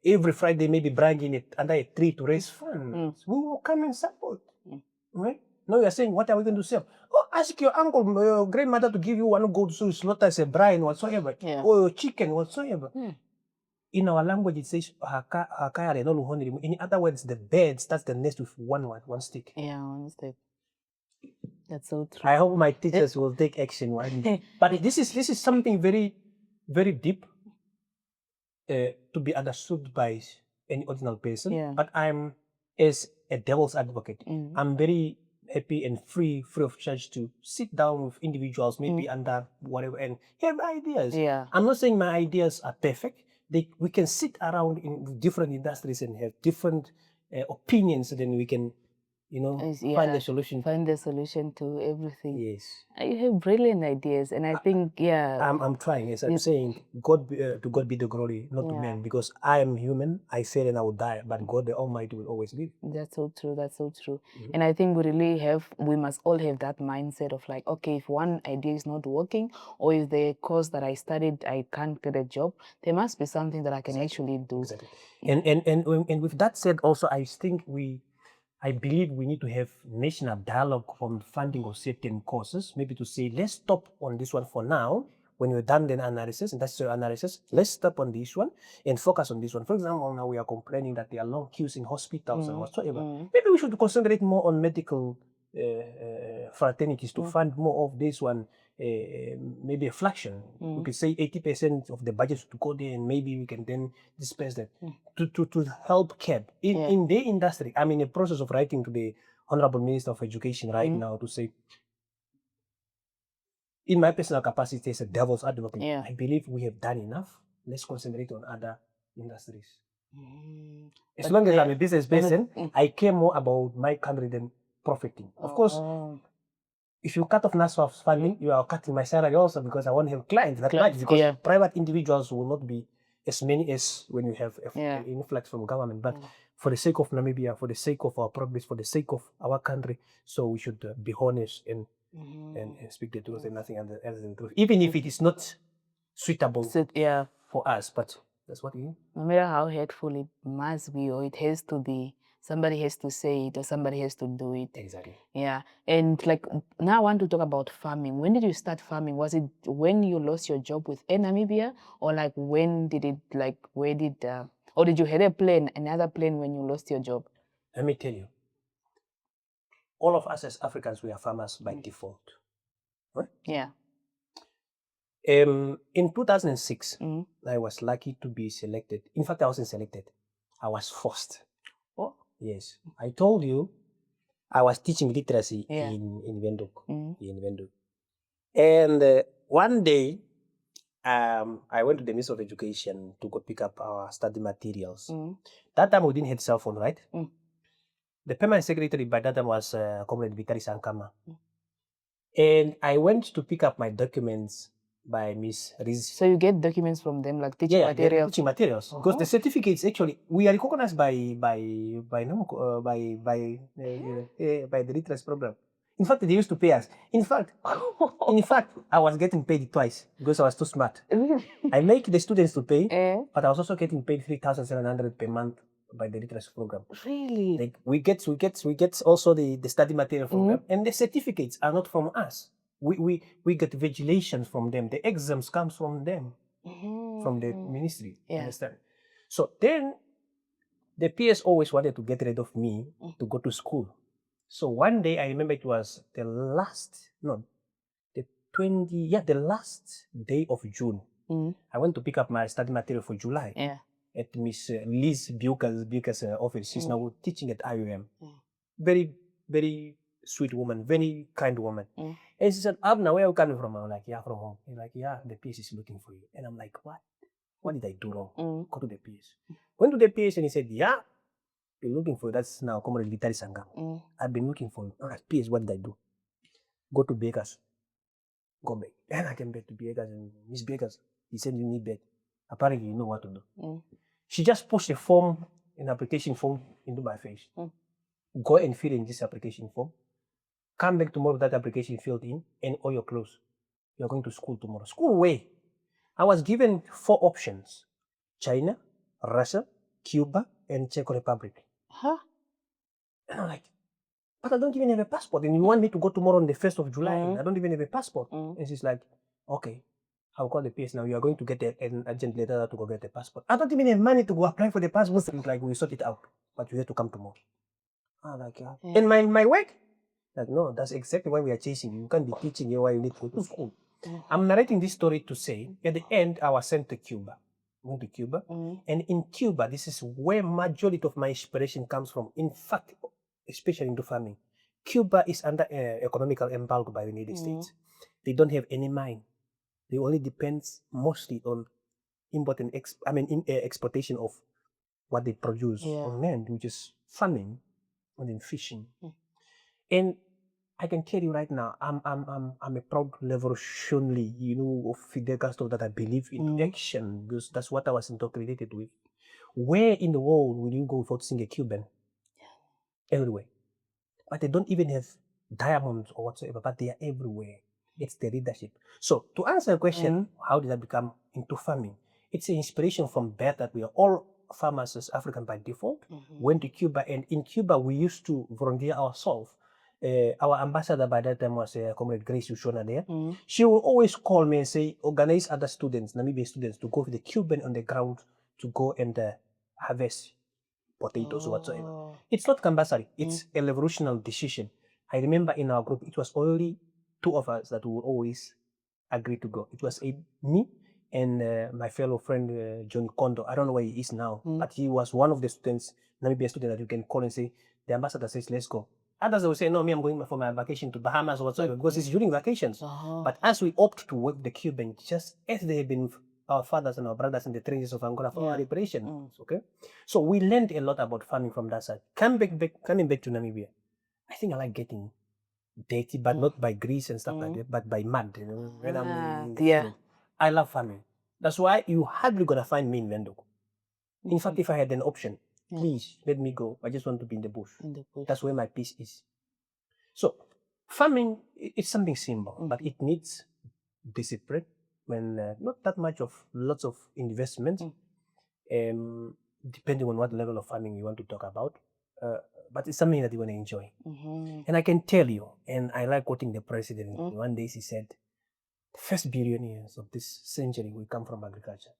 every Friday maybe bragging it under a tree to raise funds. We will come and support. Right? Now you are saying, what are we going to sell? Oh, ask your uncle, your grandmother to give you one goat so you slaughter as a brine whatsoever, or your chicken whatsoever. In our language, it says, in other words, the bird starts the nest with one stick. Yeah, one stick. That's so true. I hope my teachers will take action one day. But this is something very, very deep to be understood by any ordinary person. But I'm, as a devil's advocate, I'm very happy and free of charge to sit down with individuals, maybe under whatever, and have ideas. I'm not saying my ideas are perfect. We can sit around in different industries and have different opinions, and then we can, find a solution. Find the solution to everything. Yes. You have brilliant ideas, and I think, I'm trying. Yes, I'm saying, to God be the glory, not to man, because I am human. I fail and I will die, but God the Almighty will always live. That's so true. That's so true. And I think we must all have that mindset of like, okay, if one idea is not working, or if the course that I studied, I can't get a job, there must be something that I can actually do. Exactly. And with that said, also, I believe we need to have national dialogue on funding of certain courses, maybe to say, let's stop on this one for now. When we're done the analysis, industrial analysis, let's stop on this one and focus on this one. For example, now we are complaining that there are long queues in hospitals and whatsoever. Maybe we should concentrate more on medical fraternities to fund more of this one, maybe a fraction. We could say 80% of the budget to go there, and maybe we can then disperse that to help CAB. In the industry, I'm in the process of writing to the Honorable Minister of Education right now to say, in my personal capacity as a devil's advocate, I believe we have done enough. Let's concentrate on other industries. As long as I'm a business person, I care more about my country than profiting. Of course, if you cut off NASFA's funding, you are cutting my salary also because I won't have clients that much because private individuals will not be as many as when you have an influx from government. But for the sake of Namibia, for the sake of our progress, for the sake of our country, so we should be honest and speak the truth and nothing else than the truth, even if it is not suitable for us. But that's what we need. No matter how hateful it must be, or it has to be, somebody has to say it or somebody has to do it. Exactly. Yeah. And like now I want to talk about farming. When did you start farming? Was it when you lost your job with Air Namibia, or like when did it, like where did or did you have another plan when you lost your job? Let me tell you, all of us as Africans, we are farmers by default. Right? Yeah. In 2006, I was lucky to be selected. In fact, I wasn't selected. I was forced. Oh. Yes. I told you I was teaching literacy in Windhoek. In Windhoek. And one day, I went to the Ministry of Education to go pick up our study materials. That time we didn't have cell phone, right? The permanent secretary by that time was Comrade Vitali Sankama. And I went to pick up my documents by Miss Riz. So you get documents from them, like teaching materials? Teaching materials. Because the certificates actually, we are recognized by the literacy program. In fact, they used to pay us. In fact, I was getting paid twice because I was too smart. I make the students to pay, but I was also getting paid 3,700 per month by the literacy program. Really? Like we get also the study material from them, and the certificates are not from us. We get vigilations from them. The exams comes from them, from the ministry. Understand? So then the PS always wanted to get rid of me to go to school. So one day I remember it was the last day of June. I went to pick up my study material for July. At Miss Liz Buka's office. She's now teaching at IUM. Very, very sweet woman, very kind woman. And she said, Abner, where are you coming from? I'm like, yeah, from home. He's like, yeah, the PS is looking for you. And I'm like, what? What did I do wrong? Go to the PS. Went to the PS and he said, yeah, been looking for you. That's now Comrade Vitali Sangam. I've been looking for you. I'm like, PS, what did I do? Go to Bakers. Go back. And I came back to Bakers and Miss Bakers, he said, you need bed. Apparently, you know what to do. She just pushed an application form into my face. Go and fill in this application form. Come back tomorrow with that application filled in and all your clothes. You're going to school tomorrow. School where? I was given 4 options. China, Russia, Cuba, and Czech Republic. And I'm like, but I don't even have a passport. And you want me to go tomorrow on the 1st of July? And I don't even have a passport. And she's like, okay, I'll call the PS now. You are going to get an urgent letter to go get the passport. I don't even have money to go apply for the passport. It's like, we'll sort it out. But you have to come tomorrow. I'm like, yeah. And my work? Like, no, that's exactly why we are chasing you. You can't be teaching you why you need to go to school. I'm narrating this story to say, at the end, I was sent to Cuba. I went to Cuba. And in Cuba, this is where majority of my inspiration comes from. In fact, especially into farming. Cuba is under economical embargo by the United States. They don't have any mine. They only depend mostly on exportation of what they produce on land, which is farming and then fishing. And I can tell you right now, I'm a proud revolutionary, of Fidel Castro, that I believe in action, because that's what I was indoctrinated with. Where in the world will you go without seeing a Cuban? Everywhere. But they don't even have diamonds or whatsoever, but they are everywhere. It's the leadership. So to answer the question, how did I become into farming? It's an inspiration from birth that we are all farmers as African by default. Went to Cuba, and in Cuba we used to volunteer ourselves. Our ambassador by that time was Comrade Grace Ushona there. She will always call me and say, organize other students, Namibian students, to go with the Cuban on the ground to go and harvest potatoes or whatsoever. It's not compulsory. It's a revolutionary decision. I remember in our group, it was only 2 of us that would always agree to go. It was me and my fellow friend John Kondo. I don't know where he is now, but he was one of the students, Namibian student, that you can call and say, the ambassador says, let's go. Others will say, no, me, I'm going for my vacation to Bahamas or whatsoever, because it's during vacations. But as we opt to work the Cuban, just as they have been our fathers and our brothers in the trenches of Angola for our liberation. Okay? So we learned a lot about farming from that side. Coming back to Namibia, I think I like getting dirty, but not by grease and stuff like that, but by mud. When I'm in the field, I love farming. That's why you hardly gonna find me in Wendoko. In fact, if I had an option, please let me go. I just want to be in the bush. That's where my peace is. So farming, it's something simple, but it needs discipline. When not that much of lots of investment, depending on what level of farming you want to talk about. But it's something that you want to enjoy. And I can tell you, and I like quoting the president. One day he said, the first billionaires of this century will come from agriculture.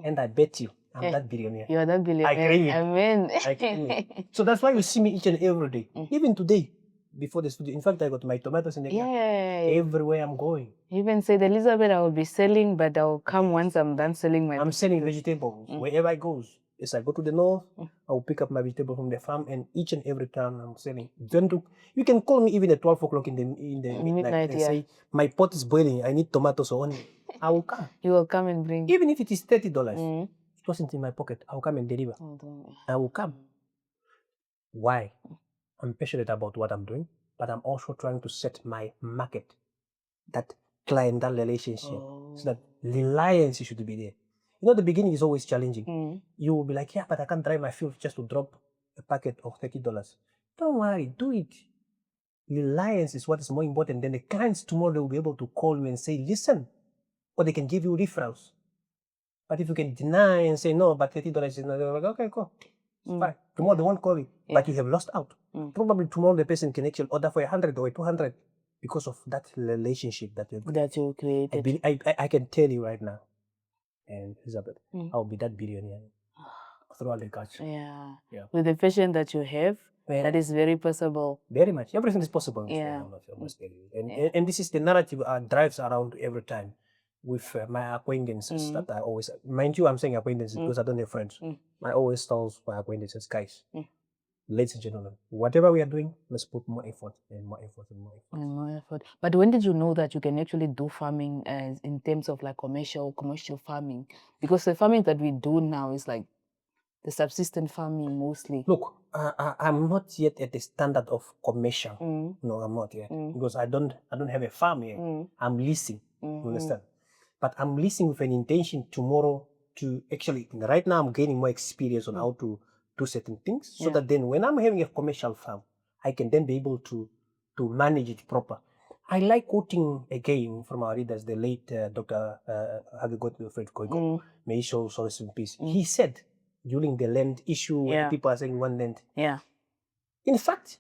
And I bet you, I'm that billionaire. You're that billionaire. I claim it. Amen. I claim it. So that's why you see me each and every day. Even today, before the studio. In fact, I got my tomatoes in the car. Everywhere I'm going. You even said, Elizabeth, I will be selling, but I'll come once I'm done selling my I'm selling vegetables wherever I go. Yes, I go to the north, I will pick up my vegetable from the farm, and each and every time I'm selling. You can call me even at 12 o'clock in the midnight and say, my pot is boiling, I need tomatoes or onion. I will come. You will come and bring. Even if it is $30, it wasn't in my pocket, I will come and deliver. I will come. Why? I'm passionate about what I'm doing, but I'm also trying to set my market, that clientele relationship, so that reliance should be there. The beginning is always challenging. You will be like, yeah, but I can't drive my fuel just to drop a packet of $30. Don't worry, do it. Reliance is what is more important. Then the clients tomorrow, they will be able to call you and say, listen, or they can give you referrals. But if you can deny and say, no, but $30 is not, like, okay, cool. Fine. Tomorrow they won't call you, but you have lost out. Probably tomorrow the person can actually order for 100 or 200 because of that relationship that you created. I can tell you right now, and Elizabeth, I'll be that billionaire throughout the culture. Yeah. With the vision that you have, that is very possible. Very much. Everything is possible. I must tell you. And this is the narrative drives around every time with my acquaintances that I always, mind you, I'm saying acquaintances because I don't have friends. I always tell my acquaintances, guys, ladies and gentlemen, whatever we are doing, let's put more effort and more effort and more effort. And more effort. But when did you know that you can actually do farming in terms of like commercial farming? Because the farming that we do now is like the subsistence farming mostly. Look, I'm not yet at the standard of commercial. No, I'm not yet because I don't have a farm yet. I'm leasing. You understand? But I'm leasing with an intention tomorrow to actually. Right now, I'm gaining more experience on how to do certain things, so that then when I'm having a commercial farm, I can then be able to manage it proper. I like quoting again from our readers, the late Dr. Fred Koiko. May he show solace in peace. He said, during the land issue, where people are saying one land. In fact,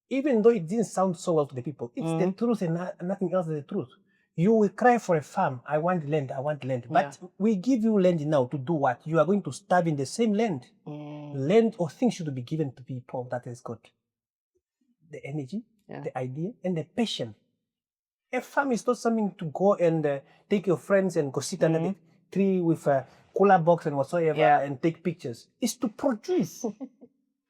even though it didn't sound so well to the people, it's the truth and nothing else than the truth. You will cry for a farm, I want land, I want land. But we give you land now to do what? You are going to starve in the same land. Land or things should be given to people that has got the energy, the idea, and the passion. A farm is not something to go and take your friends and go sit under the tree with a cooler box and whatsoever and take pictures. It's to produce.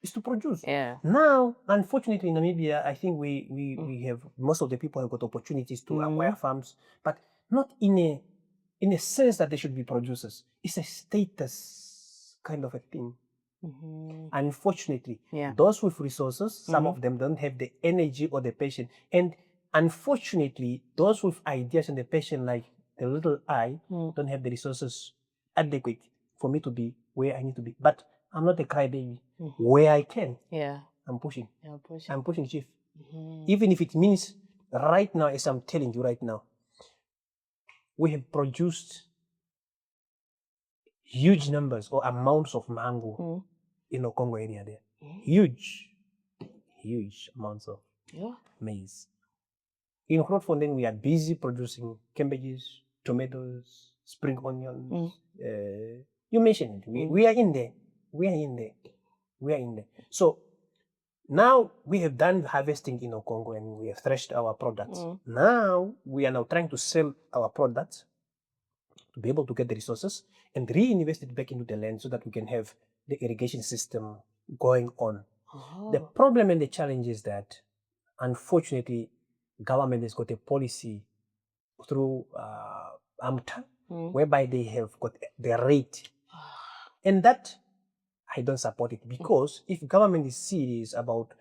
It's to produce. Now, unfortunately, in Namibia, I think we have, most of the people have got opportunities to acquire farms, but not in a sense that they should be producers. It's a status kind of a thing. Unfortunately, those with resources, some of them don't have the energy or the passion. And unfortunately, those with ideas and the passion, like the little I, don't have the resources adequate for me to be where I need to be. But I'm not a crybaby. Where I can, I'm pushing. I'm pushing, Chief. Even if it means right now, as I'm telling you right now, we have produced huge numbers or amounts of mango in the Congo area there. Huge amounts of maize. In Grootfontein, we are busy producing cabbages, tomatoes, spring onions. You mentioned it. We are in there. We are in there. So now we have done harvesting in Congo and we have threshed our products. Now we are now trying to sell our products to be able to get the resources and reinvest it back into the land so that we can have the irrigation system going on. The problem and the challenge is that, unfortunately, government has got a policy through AMTA whereby they have got the rate. And that, I don't support it, because if government is serious about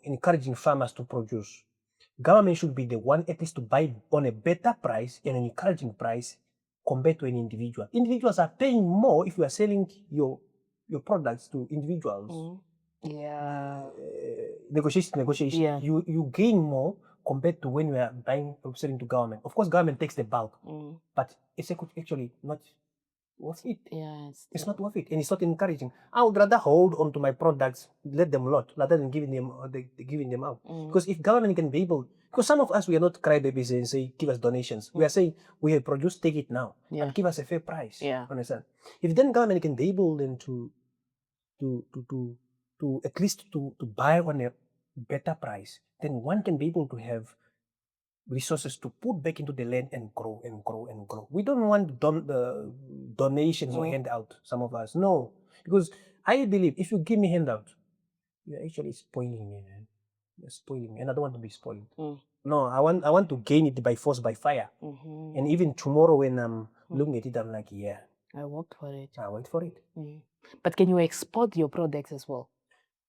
encouraging farmers to produce. Government should be the one at least to buy on a better price and an encouraging price compared to an individual. Individuals are paying more if you are selling your products to individuals. Yeah. Negotiation. Yeah. You gain more compared to when you are buying or selling to government. Of course, government takes the bulk, but it's actually not worth it. Yeah, It's not worth it, and it's not encouraging. I would rather hold on to my products, let them lot, rather than giving them out. Because if government can be able, because some of us, we are not crybabies and say give us donations. We are saying we have produced, take it now, but give us a fair price. Yeah. Understand? If then government can be able then to at least to buy on a better price, then one can be able to have resources to put back into the land and grow and grow and grow. We don't want donations or handout, some of us. No. Because I believe if you give me handout, you're actually spoiling me, man. You're spoiling me. And I don't want to be spoiled. No, I want to gain it by force, by fire. And even tomorrow when I'm looking at it, I'm like, yeah. I worked for it. I went for it. But can you export your products as well?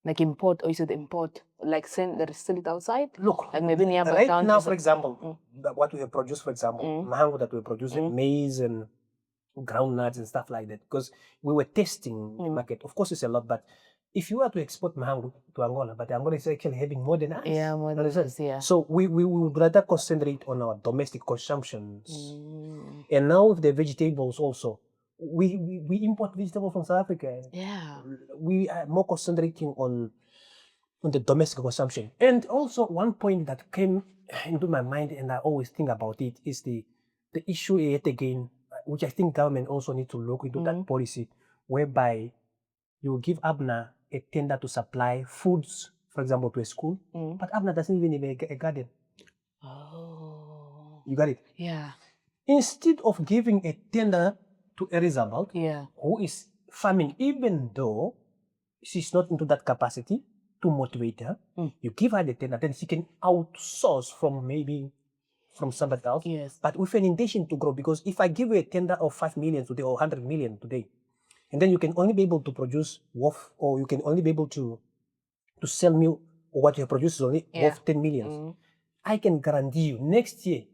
Like import, or is it import? Like sell it outside? Look, like maybe nearby right towns, now, for example, what we have produced, for example, mango that we produce, maize and groundnuts and stuff like that, because we were testing market. Of course, it's a lot, but if you were to export mango to Angola, but Angola is actually having more than us. Yeah, more than us, yeah. So we would rather concentrate on our domestic consumptions. And now with the vegetables also, we import vegetables from South Africa. Yeah. We are more concentrating on the domestic consumption. And also one point that came into my mind and I always think about it is the issue yet again, which I think government also need to look into that policy, whereby you give Abner a tender to supply foods, for example, to a school, but Abner doesn't even have a garden. Oh. You got it? Yeah. Instead of giving a tender to a Elizabeth, Yeah. who is farming, even though she's not into that capacity to motivate her, you give her the tender, then she can outsource from somebody else, Yes. but with an intention to grow. Because if I give you a tender of 5 million today or 100 million today, and then you can only be able to produce worth, or you can only be able to sell me, or what you have produced is only worth 10 million. I can guarantee you next year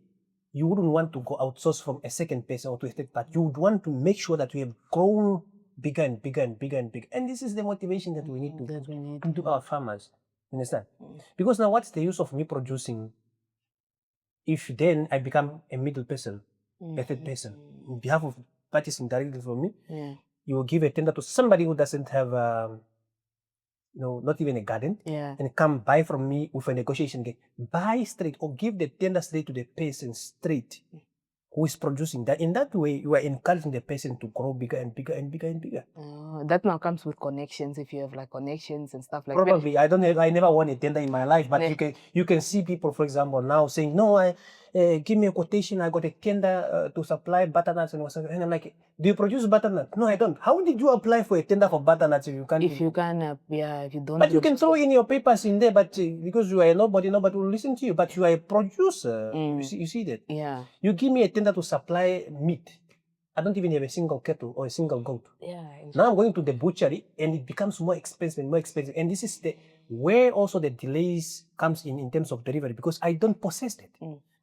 you wouldn't want to go outsource from a second person or to a third party. You would want to make sure that we have grown bigger and bigger and bigger and bigger. And this is the motivation that we need to put into our farmers. Understand? Because now what's the use of me producing if then I become a middle person, a third person, on behalf of purchasing directly from me? You will give a tender to somebody who doesn't have not even a garden, and come buy from me with a negotiation. Buy straight or give the tender straight to the person straight who is producing that. In that way, you are encouraging the person to grow bigger and bigger and bigger and bigger. That now comes with connections, if you have like connections and stuff like that. Probably. I never won a tender in my life, but you can see people, for example, now saying, no, give me a quotation, I got a tender to supply butternuts and I'm like, do you produce butternut? No, I don't. How did you apply for a tender for butternuts if you can't? If you can, if you don't. But you can throw in your papers in there, but because you are nobody will listen to you. But you are a producer. You see that? Yeah. You give me a tender to supply meat. I don't even have a single cattle or a single goat. Yeah. Now I'm going to the butchery and it becomes more expensive and more expensive. And this is where also the delays comes in terms of delivery, because I don't possess that.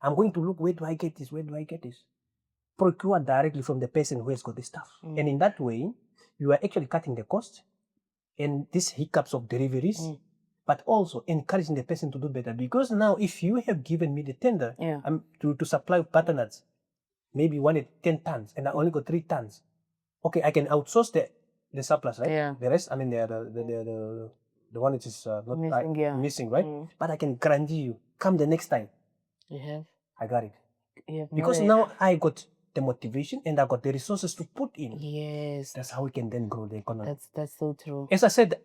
I'm going to look, where do I get this? Where do I get this? Procure directly from the person who has got the stuff. And in that way, you are actually cutting the cost and these hiccups of deliveries, but also encouraging the person to do better. Because now, if you have given me the tender to supply butternuts, maybe you wanted 10 tons and I only got 3 tons. Okay, I can outsource the surplus, right? Yeah. The rest, I mean, the one that is not missing, right? But I can guarantee you, come the next time, I got it. Because now I got the motivation and I got the resources to put in. Yes. That's how we can then grow the economy. That's so true. As I said,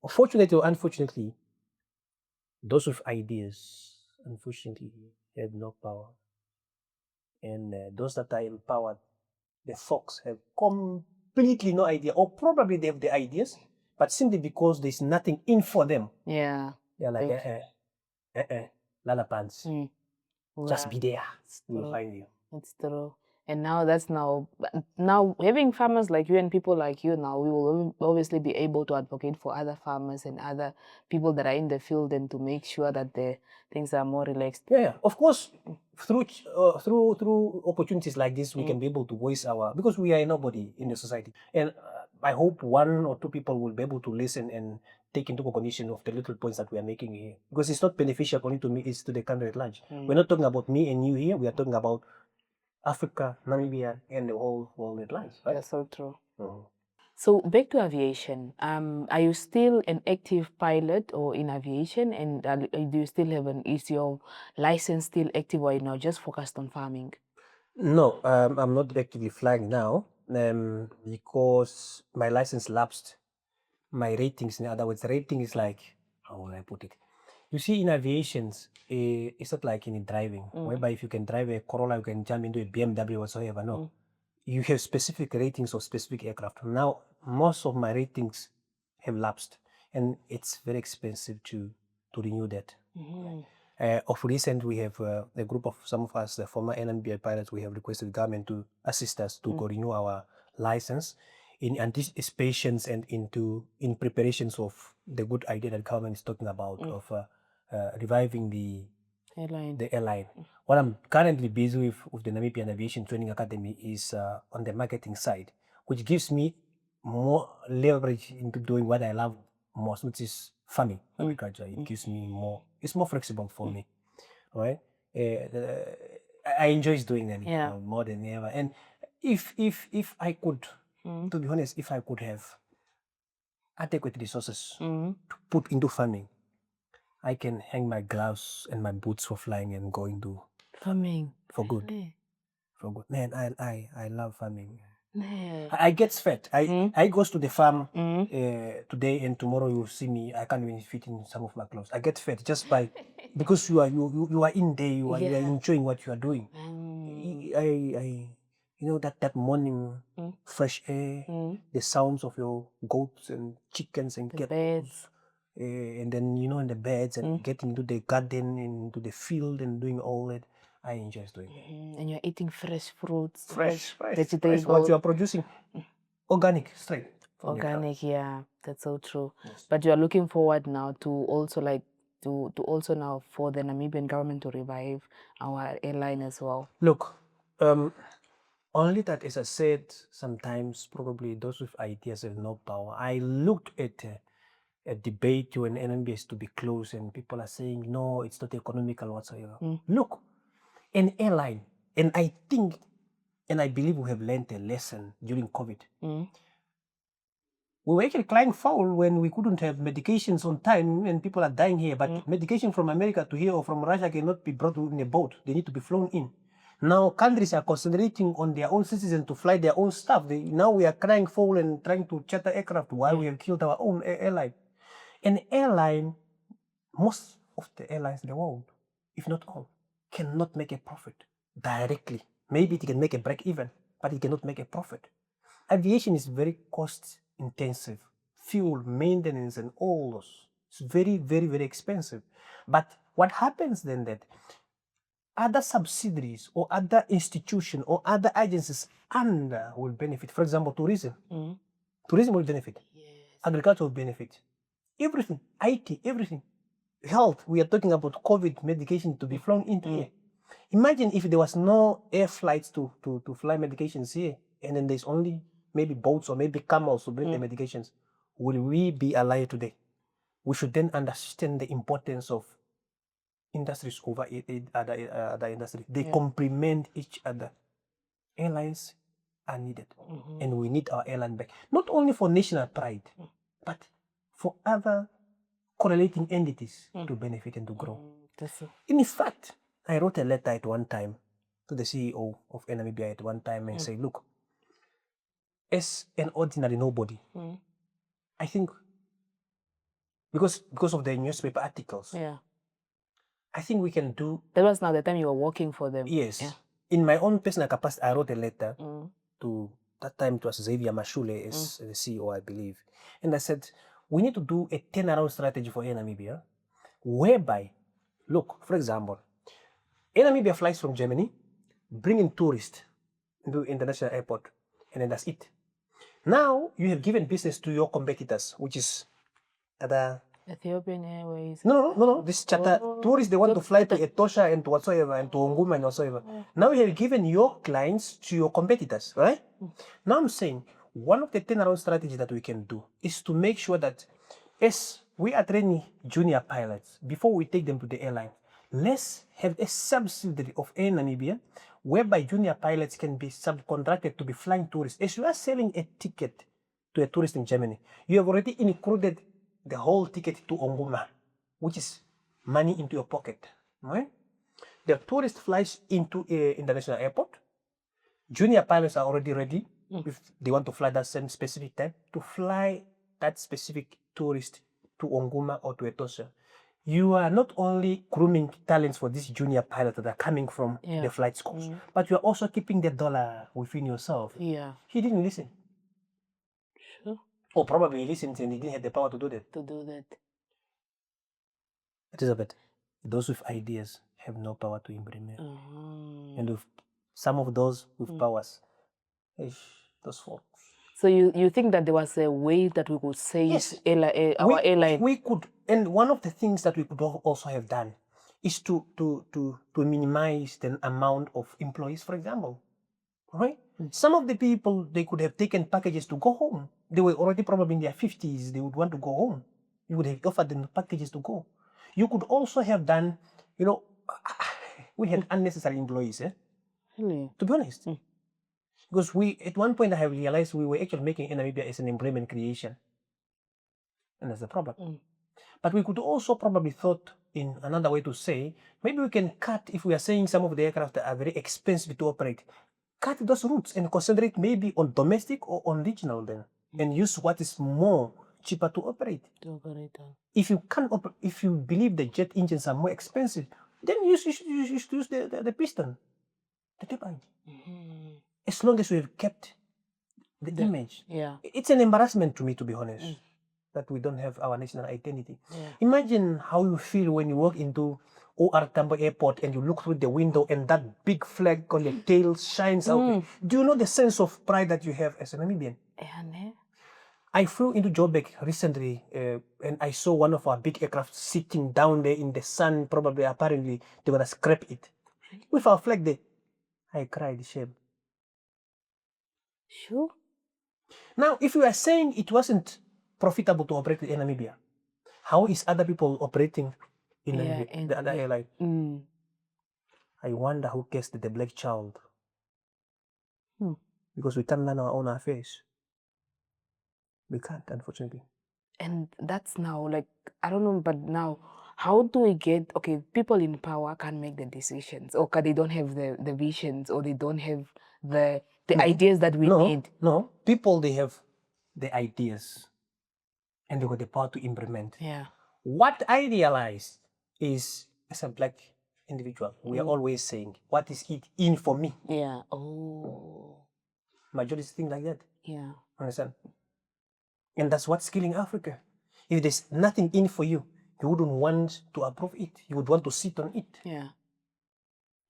fortunately or unfortunately, those with ideas, unfortunately, have no power. And those that are empowered, the folks have completely no idea, or probably they have the ideas, but simply because there's nothing in for them. Yeah. They're like, Lalapants. Just be there. We'll find you. It's true. And now now having farmers like you and people like you now, we will obviously be able to advocate for other farmers and other people that are in the field and to make sure that the things are more relaxed. Yeah, of course, through opportunities like this, we can be able to voice because we are nobody in the society. And I hope one or two people will be able to listen and take into recognition of the little points that we are making here. Because it's not beneficial only to me, it's to the country at large. We're not talking about me and you here, we are talking about Africa, Namibia, and the whole world at large, right? That's so true. So back to aviation. Are you still an active pilot or in aviation? And do you still have is your license still active, or are you now just focused on farming? No, I'm not actively flying now because my license lapsed. My ratings, in other words, rating is like, how will I put it? You see, in aviations, it's not like in driving, whereby if you can drive a Corolla, you can jump into a BMW whatsoever. No. You have specific ratings of specific aircraft. Now, most of my ratings have lapsed, and it's very expensive to renew that. Of recent, we have a group of some of us, the former Air Namibia pilots, we have requested government to assist us to go renew our license in anticipation and in preparations of the good idea that government is talking about of reviving the airline. What I'm currently busy with the Namibian Aviation Training Academy is on the marketing side, which gives me more leverage into doing what I love most, which is farming, agriculture. It gives me more, it's more flexible for me, right? I enjoy doing them more than ever. And if I could, to be honest, if I could have adequate resources to put into farming, I can hang my gloves and my boots for flying and go into farming for good. For good. Man, I love farming. I get fed. I goes to the farm today and tomorrow you will see me. I can't even fit in some of my clothes. I get fed just by because you are in there. You are enjoying what you are doing. I that morning fresh air, the sounds of your goats and chickens and birds, and then in the beds and getting into the garden and into the field and doing all that. I enjoy doing it. And you're eating fresh fruits, Fresh vegetables. What you are producing, organic, straight. Organic, yeah, that's so true. Yes. But you are looking forward now to also to also now for the Namibian government to revive our airline as well. Look, only that, as I said, sometimes probably those with ideas have no power. I looked at a debate when NMB is to be closed and people are saying, no, it's not economical whatsoever. Look, an airline, and I think, and I believe we have learned a lesson during COVID. We were actually crying foul when we couldn't have medications on time and people are dying here. But medication from America to here or from Russia cannot be brought in a boat. They need to be flown in. Now countries are concentrating on their own citizens to fly their own stuff. Now we are crying foul and trying to charter aircraft while we have killed our own airline. An airline, most of the airlines in the world, if not all, cannot make a profit directly. Maybe it can make a break even, but it cannot make a profit. Aviation is very cost intensive. Fuel, maintenance, and all those. It's very, very, very expensive. But what happens then that other subsidiaries or other institutions or other agencies under will benefit. For example, tourism. Tourism will benefit. Yes. Agriculture will benefit. Everything. IT, everything. Health. We are talking about COVID medication to be flown into here. Imagine if there was no air flights to fly medications here, and then there's only maybe boats or maybe camels to bring the medications. Will we be alive today? We should then understand the importance of industries over other industries. They complement each other. Airlines are needed, and we need our airline back. Not only for national pride, but for other correlating entities to benefit and to grow. In fact, I wrote a letter at one time to the CEO of Air Namibia at one time and say, look, as an ordinary nobody, I think because of the newspaper articles, I think we can do. That was now the time you were working for them. Yes. Yeah. In my own personal capacity, I wrote a letter to, that time it was Xavier Mashule as the CEO, I believe. And I said, we need to do a turnaround strategy for Air Namibia, whereby, look, for example, Air Namibia flies from Germany, bringing tourists into international airport, and then that's it. Now you have given business to your competitors, which is the Ethiopian Airways. no. This charter tourists, they want to fly to Etosha and to whatsoever and to Onguma and whatsoever. Now you have given your clients to your competitors, right? Now I'm saying one of the turnaround strategies that we can do is to make sure that as we are training junior pilots before we take them to the airline, let's have a subsidiary of Air Namibia whereby junior pilots can be subcontracted to be flying tourists. As you are selling a ticket to a tourist in Germany, you have already included the whole ticket to Onguma, which is money into your pocket. Right? The tourist flies into an international airport. Junior pilots are already ready if they want to fly that same specific time to fly that specific tourist to Onguma or to Etosha. You are not only grooming talents for these junior pilots that are coming from the flight schools, but you are also keeping the dollar within yourself. Yeah. He didn't listen. Sure. Or probably he listened and he didn't have the power to do that. Elizabeth, those with ideas have no power to implement. And with some of those with powers, those folks. So you think that there was a way that we could save our airline? We could, and one of the things that we could also have done is to minimize the amount of employees, for example. Right? Some of the people, they could have taken packages to go home. They were already probably in their 50s. They would want to go home. You would have offered them packages to go. You could also have done, we had unnecessary employees, Really? to be honest. Because at one point I have realized we were actually making Air Namibia as an employment creation. And that's the problem. But we could also probably thought in another way to say, maybe we can cut, if we are saying some of the aircraft that are very expensive to operate, cut those routes and concentrate maybe on domestic or on regional then, and use what is more cheaper to operate. If you can't if you believe the jet engines are more expensive, then you should use the piston, the turbine. As long as we have kept the image. Yeah. It's an embarrassment to me, to be honest, that we don't have our national identity. Imagine how you feel when you walk into OR Tambo Airport and you look through the window and that big flag on your tail shines out. Do you know the sense of pride that you have as a Namibian? I flew into Joburg recently and I saw one of our big aircraft sitting down there in the sun. Probably, apparently, they were going to scrap it. With our flag there. I cried shame. Sure. Now, if you are saying it wasn't profitable to operate in Namibia, how is other people operating in Namibia, the other airline? I wonder who guessed the black child. Because we can't learn our own affairs. We can't, unfortunately. And that's now, like, I don't know, but now, how do we get, people in power can't make the decisions, or they don't have the visions, or they don't have the ideas that we need? No, people, they have the ideas, and they got the power to implement. Yeah. What I realized is, as a black individual, we are always saying, what is it in for me? Yeah. Oh. Majority think like that. Yeah. Understand? And that's what's killing Africa. If there's nothing in for you, you wouldn't want to approve it. You would want to sit on it. Yeah.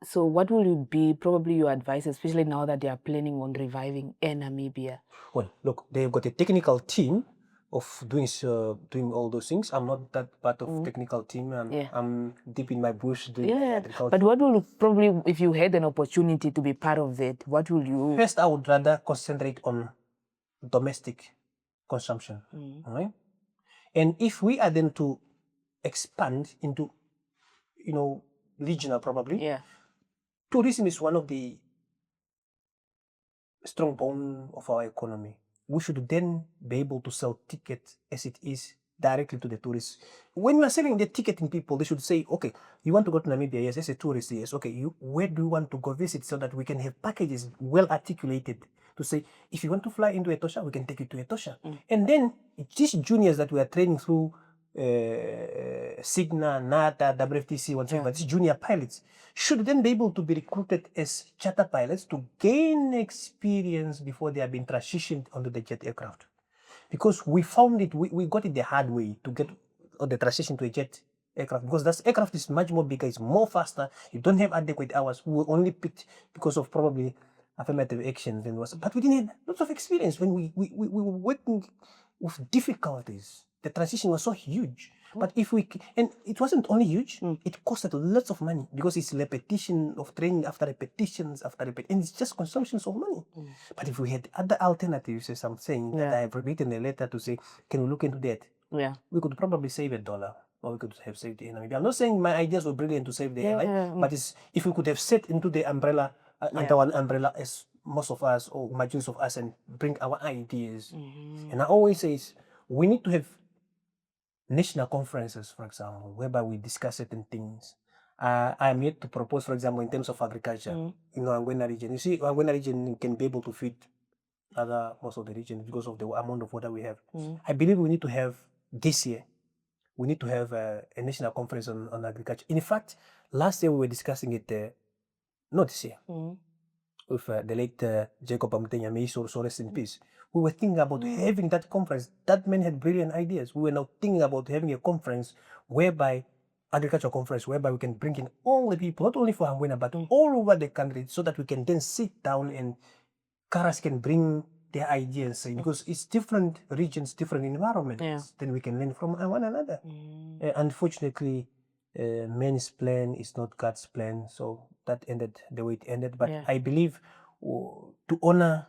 So what will be probably your advice, especially now that they are planning on reviving Air Namibia? Well, look, they've got a technical team of doing all those things. I'm not that part of technical team, and I'm deep in my bush doing agriculture. But what will probably, if you had an opportunity to be part of it, what will you? First, I would rather concentrate on domestic consumption. Right? And if we are then to expand into, regional probably, tourism is one of the strong bone of our economy. We should then be able to sell tickets as it is directly to the tourists. When we are selling the ticket in people, they should say, okay, you want to go to Namibia, yes, as a tourist, yes, okay, where do you want to go visit, so that we can have packages well articulated to say, if you want to fly into Etosha, we can take you to Etosha. And then these juniors that we are training through Signa, NATA, WFTC, whatever, these junior pilots should then be able to be recruited as charter pilots to gain experience before they have been transitioned onto the jet aircraft. Because we found it, we got it the hard way to get the transition to a jet aircraft, because that aircraft is much more bigger, it's more faster, you don't have adequate hours. We were only picked because of probably affirmative action than was, but we didn't have lots of experience when we were working with difficulties. The transition was so huge. But if we, and it wasn't only huge, it costed lots of money because it's repetition of training after repetitions after repetition, and it's just consumptions of money. But if we had other alternatives, as I'm saying, that I have written a letter to say, can we look into that? We could probably save $1, or we could have saved the Air Namibia. I'm not saying my ideas were brilliant to save the airline, but it's, if we could have set into the umbrella, under one umbrella, as most of us or majority of us, and bring our ideas. And I always say, we need to have national conferences, for example, whereby we discuss certain things. I am yet to propose, for example, in terms of agriculture, in Angwena region. You see, Angwena region can be able to feed most of the region because of the amount of water we have. I believe we need to have this year, we need to have a national conference on agriculture. In fact, last year we were discussing it, not this year, with the late Jacob Amutenya, may so rest in peace. We were thinking about having that conference. That man had brilliant ideas. We were now thinking about having a conference whereby, agricultural conference, whereby we can bring in all the people, not only for Angwena, but all over the country, so that we can then sit down and Karas can bring their ideas, because it's different regions, different environments, then we can learn from one another. Unfortunately, man's plan is not God's plan, so that ended the way it ended. But I believe to honor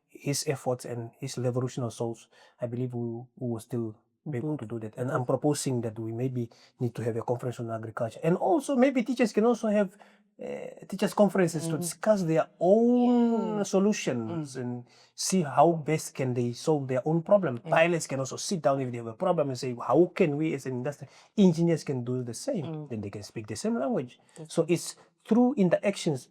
his efforts and his revolutionary souls, I believe we will still be able to do that. And I'm proposing that we maybe need to have a conference on agriculture, and also maybe teachers can also have teachers conferences to discuss their own solutions and see how best can they solve their own problem. Pilots can also sit down if they have a problem and say, how can we as an industry? Engineers can do the same. Then they can speak the same language. So it's through interactions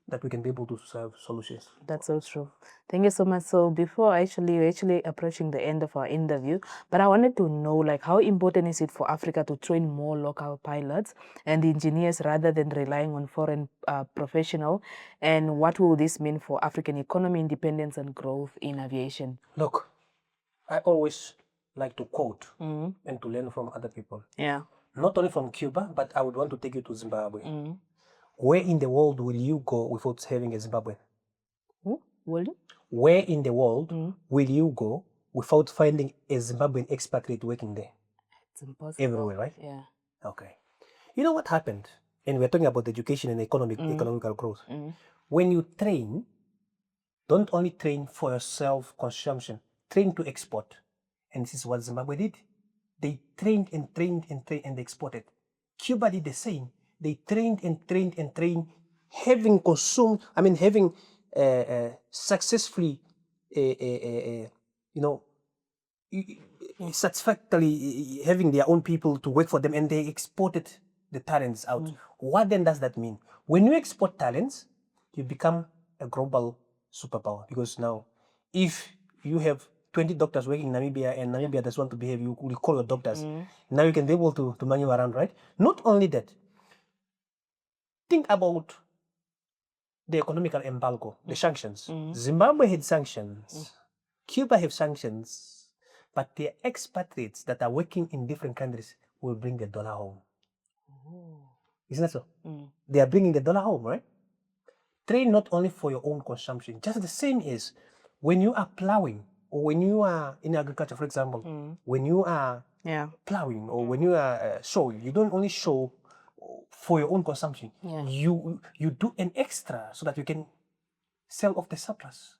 that we can be able to solve solutions. That's so true. Thank you so much. So before we're actually approaching the end of our interview, but I wanted to know, like, how important is it for Africa to train more local pilots and engineers rather than relying on foreign professionals? And what will this mean for African economy independence and growth in aviation? Look, I always like to quote and to learn from other people. Not only from Cuba, but I would want to take you to Zimbabwe. Where in the world will you go without having a Zimbabwean? Where in the world will you go without finding a Zimbabwean expatriate working there? It's impossible. Everywhere, right? Okay. You know what happened? And we're talking about education and economical growth. When you train, don't only train for your self-consumption, train to export. And this is what Zimbabwe did. They trained and trained and trained and exported. Cuba did the same. They trained and trained and trained, having successfully, satisfactorily having their own people to work for them, and they exported the talents out. What then does that mean? When you export talents, you become a global superpower, because now if you have 20 doctors working in Namibia and Namibia does want to behave, you will call your doctors. Now you can be able to maneuver around, right? Not only that, think about the economical embargo, the sanctions. Zimbabwe had sanctions, Cuba have sanctions, but the expatriates that are working in different countries will bring the dollar home. Isn't that so? They are bringing the dollar home, right? Train not only for your own consumption, just the same is when you are plowing, or when you are in agriculture, for example, when you are plowing, or when you are sowing, you don't only sow for your own consumption. You do an extra so that you can sell off the surplus.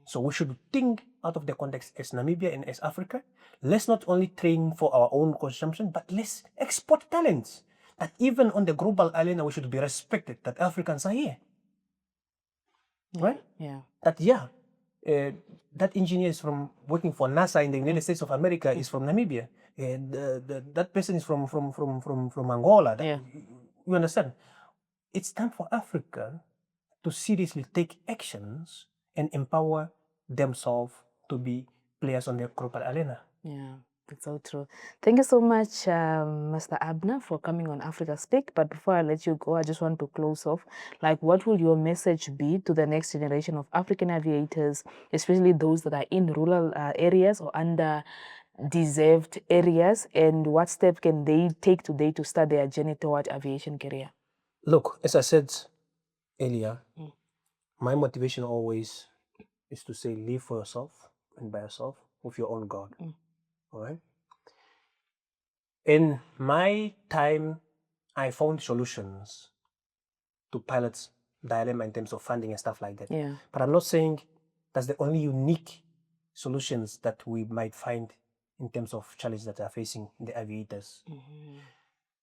So we should think out of the context as Namibia and as Africa. Let's not only train for our own consumption, but let's export talents. That even on the global arena, we should be respected, that Africans are here. Right? That engineer is from working for NASA in the United States of America is from Namibia. And that person is from Angola. You understand? It's time for Africa to seriously take actions and empower themselves to be players on the global arena. That's so true. Thank you so much, Mr. Abner, for coming on Africa Speak. But before I let you go, I just want to close off. Like, what will your message be to the next generation of African aviators, especially those that are in rural areas or under-deserved areas? And what steps can they take today to start their journey toward aviation career? Look, as I said earlier, My motivation always is to say, live for yourself and by yourself with your own God. All right. In my time, I found solutions to pilots' dilemma in terms of funding and stuff like that. Yeah. But I'm not saying that's the only unique solutions that we might find in terms of challenges that are facing the aviators.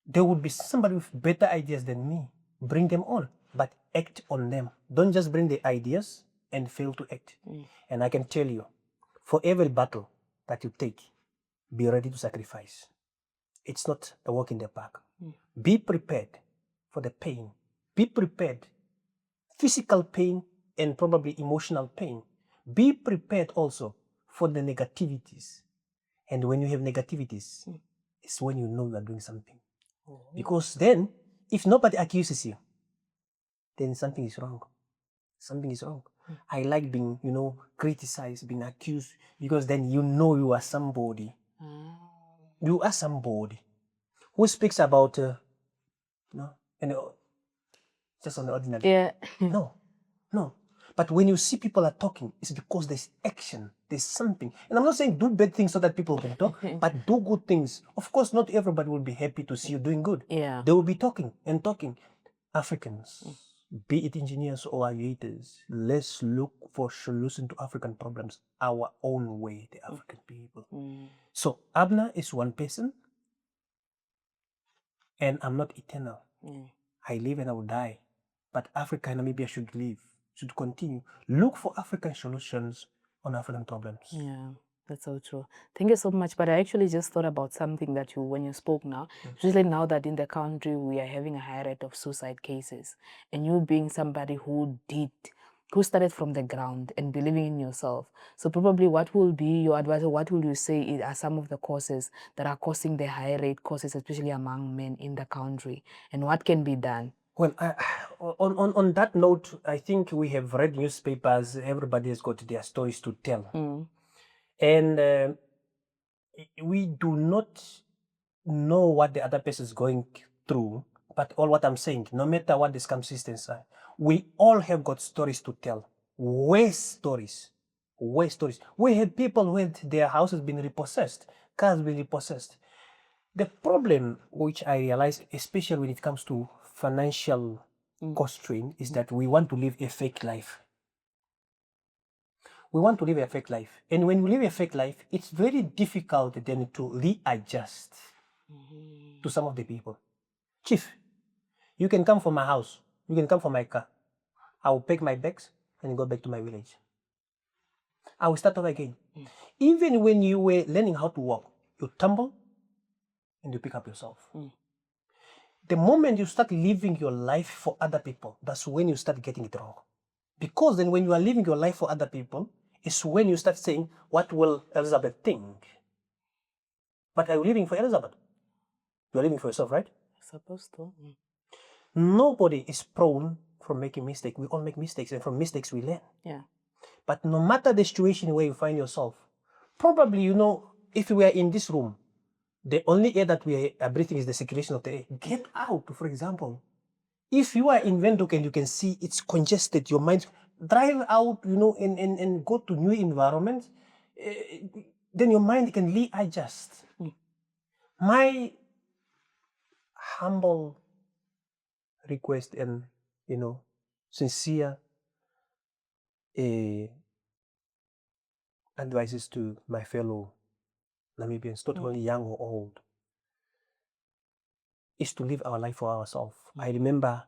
There would be somebody with better ideas than me. Bring them on, but act on them. Don't just bring the ideas and fail to act. And I can tell you, for every battle that you take, be ready to sacrifice. It's not a walk in the park. Be prepared for the pain. Be prepared. Physical pain and probably emotional pain. Be prepared also for the negativities. And when you have negativities, it's when you know you are doing something. Because then, if nobody accuses you, then something is wrong. Something is wrong. I like being, criticized, being accused, because then you know you are somebody. You are somebody who speaks about, just on the ordinary. Yeah. No. But when you see people are talking, it's because there's action, there's something. And I'm not saying do bad things so that people can talk, but do good things. Of course, not everybody will be happy to see you doing good. Yeah. They will be talking and talking. Africans, be it engineers or aviators, let's look for solution to African problems our own way, the African people. So Abner is one person, and I'm not eternal. I live and I will die. But Africa and Namibia should live, should continue. Look for African solutions on African problems. Yeah, that's so true. Thank you so much. But I actually just thought about something that when you spoke now, especially now that in the country we are having a high rate of suicide cases, and you being somebody who started from the ground and believing in yourself. So probably what will be your advice, or what will you say are some of the causes that are causing the high rate causes, especially among men in the country, and what can be done? Well, on that note, I think we have read newspapers. Everybody has got their stories to tell. And we do not know what the other person is going through. But all what I'm saying, no matter what the scam systems are, we all have got stories to tell. Waste stories. We have people who had their houses been repossessed, cars been repossessed. The problem which I realize, especially when it comes to financial constraint, is that we want to live a fake life. We want to live a fake life. And when we live a fake life, it's very difficult then to readjust to some of the people. Chief, you can come from my house. You can come from my car. I will pack my bags and go back to my village. I will start over again. Even when you were learning how to walk, you tumble and you pick up yourself. The moment you start living your life for other people, that's when you start getting it wrong. Because then when you are living your life for other people, it's when you start saying, what will Elizabeth think? But are you living for Elizabeth? You are living for yourself, right? Supposed to. Nobody is prone from making mistakes. We all make mistakes, and from mistakes we learn. Yeah. But no matter the situation where you find yourself, probably, if we are in this room, the only air that we are breathing is the circulation of the air. Get out, for example. If you are in Windhoek and you can see it's congested, your mind, drive out, and go to new environments, then your mind can readjust. My humble request and, sincere advices to my fellow Namibians, not only young or old, is to live our life for ourselves. I remember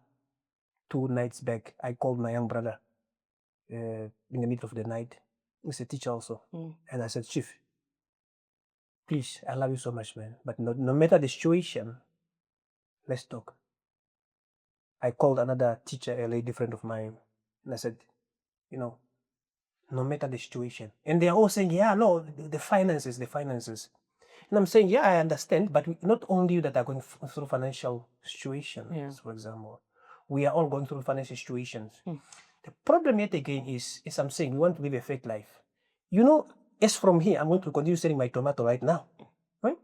2 nights back, I called my young brother in the middle of the night. He's a teacher also. And I said, Chief, please, I love you so much, man. But no matter the situation, let's talk. I called another teacher, a lady friend of mine, and I said, no matter the situation. And they are all saying, yeah, no, the finances. And I'm saying, yeah, I understand, but not only you that are going through financial situations, for example. We are all going through financial situations. The problem yet again is I'm saying we want to live a fake life. As from here, I'm going to continue selling my tomato right now. Right?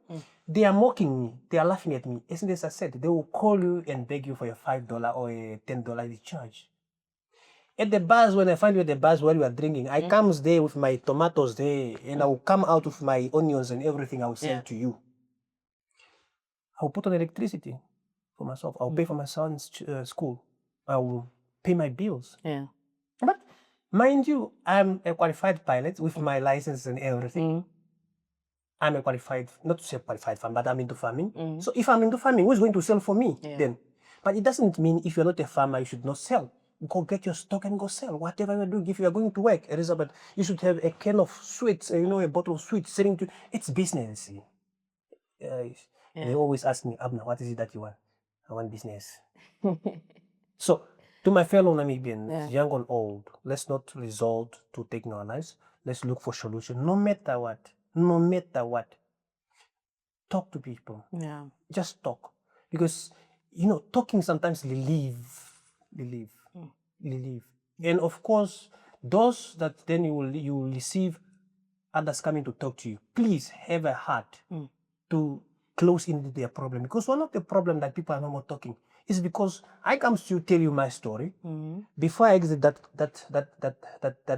They are mocking me. They are laughing at me. As I said, they will call you and beg you for a $5 or a $10 recharge. At the bars, when I find you at the bars while you are drinking, I comes there with my tomatoes there, and I will come out with my onions and everything I will sell to you. I will put on electricity for myself. I will pay for my son's school. I will pay my bills. Yeah. But mind you, I'm a qualified pilot with my license and everything. I'm a qualified, not to say qualified farmer, but I'm into farming. So if I'm into farming, who's going to sell for me then? But it doesn't mean if you're not a farmer, you should not sell. Go get your stock and go sell. Whatever you're doing, if you're going to work, Elizabeth, you should have a can of sweets, a bottle of sweets selling to. It's business. They always ask me, Abner, what is it that you want? I want business. So, to my fellow Namibians, young and old, let's not resort to taking our lives. Let's look for solutions, no matter what. No matter what. Talk to people. Yeah. Just talk. Because, talking sometimes relieve. And of course, those that then you will receive others coming to talk to you, please have a heart to close into their problem. Because one of the problems that people are no more talking is because I come to tell you my story before I exit that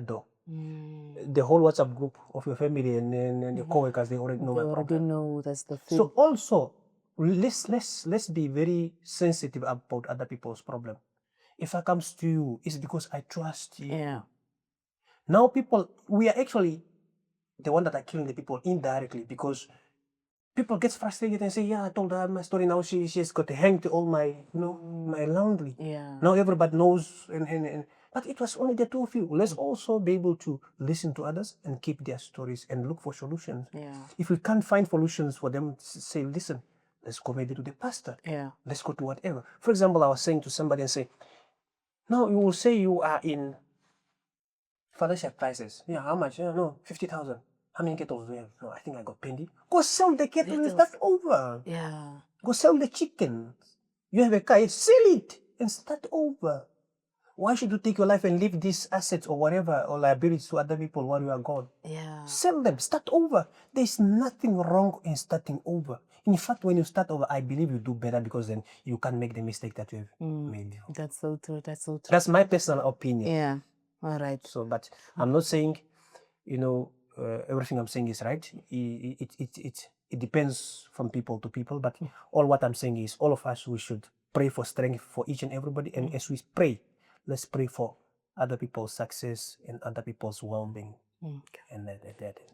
door. The whole WhatsApp group of your family and your coworkers, they already know my problem. They already know that's the thing. So also, let's be very sensitive about other people's problem. If I comes to you, it's because I trust you. Yeah. Now we are actually the one that are killing the people indirectly because people get frustrated and say, yeah, I told her my story, now she's got to hang to all my, my laundry. Yeah. Now everybody knows but it was only the two of you. Let's also be able to listen to others and keep their stories and look for solutions. Yeah. If we can't find solutions for them, say, listen, let's go maybe to the pastor. Yeah. Let's go to whatever. For example, I was saying to somebody and say, now you will say you are in financial crisis. Yeah, how much? No, 50,000. How many kettles do you have? No, I think I got plenty. Go sell the kettle and start over. Yeah. Go sell the chicken. You have a car, sell it and start over. Why should you take your life and leave these assets or whatever or liabilities to other people while you are gone? Yeah. Sell them, start over. There's nothing wrong in starting over. In fact, when you start over, I believe you do better because then you can't make the mistake that you have made. That's so true. That's so true. That's my personal opinion. Yeah. All right. So, but I'm not saying, everything I'm saying is right. It depends from people to people. But all what I'm saying is all of us, we should pray for strength for each and everybody. And as we pray, let's pray for other people's success and other people's well-being. And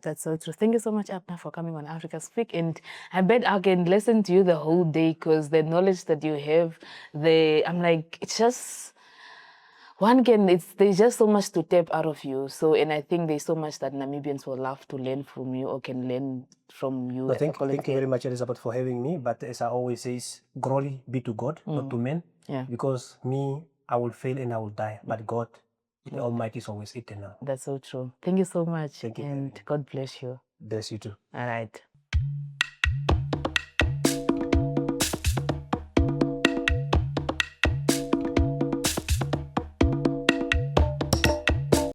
that's so true. Thank you so much, Abner, for coming on Africa Speak. And I bet I can listen to you the whole day because the knowledge that you have, I'm like, it's just... there's just so much to tap out of you. So, and I think there's so much that Namibians will love to learn from you or can learn from you. Thank you very much, Elizabeth, for having me. But as I always say, glory be to God, not to men. Yeah. Because me, I will fail and I will die. But God, the Almighty, is always eternal. That's so true. Thank you so much. Thank you. And God bless you. Bless you too. All right.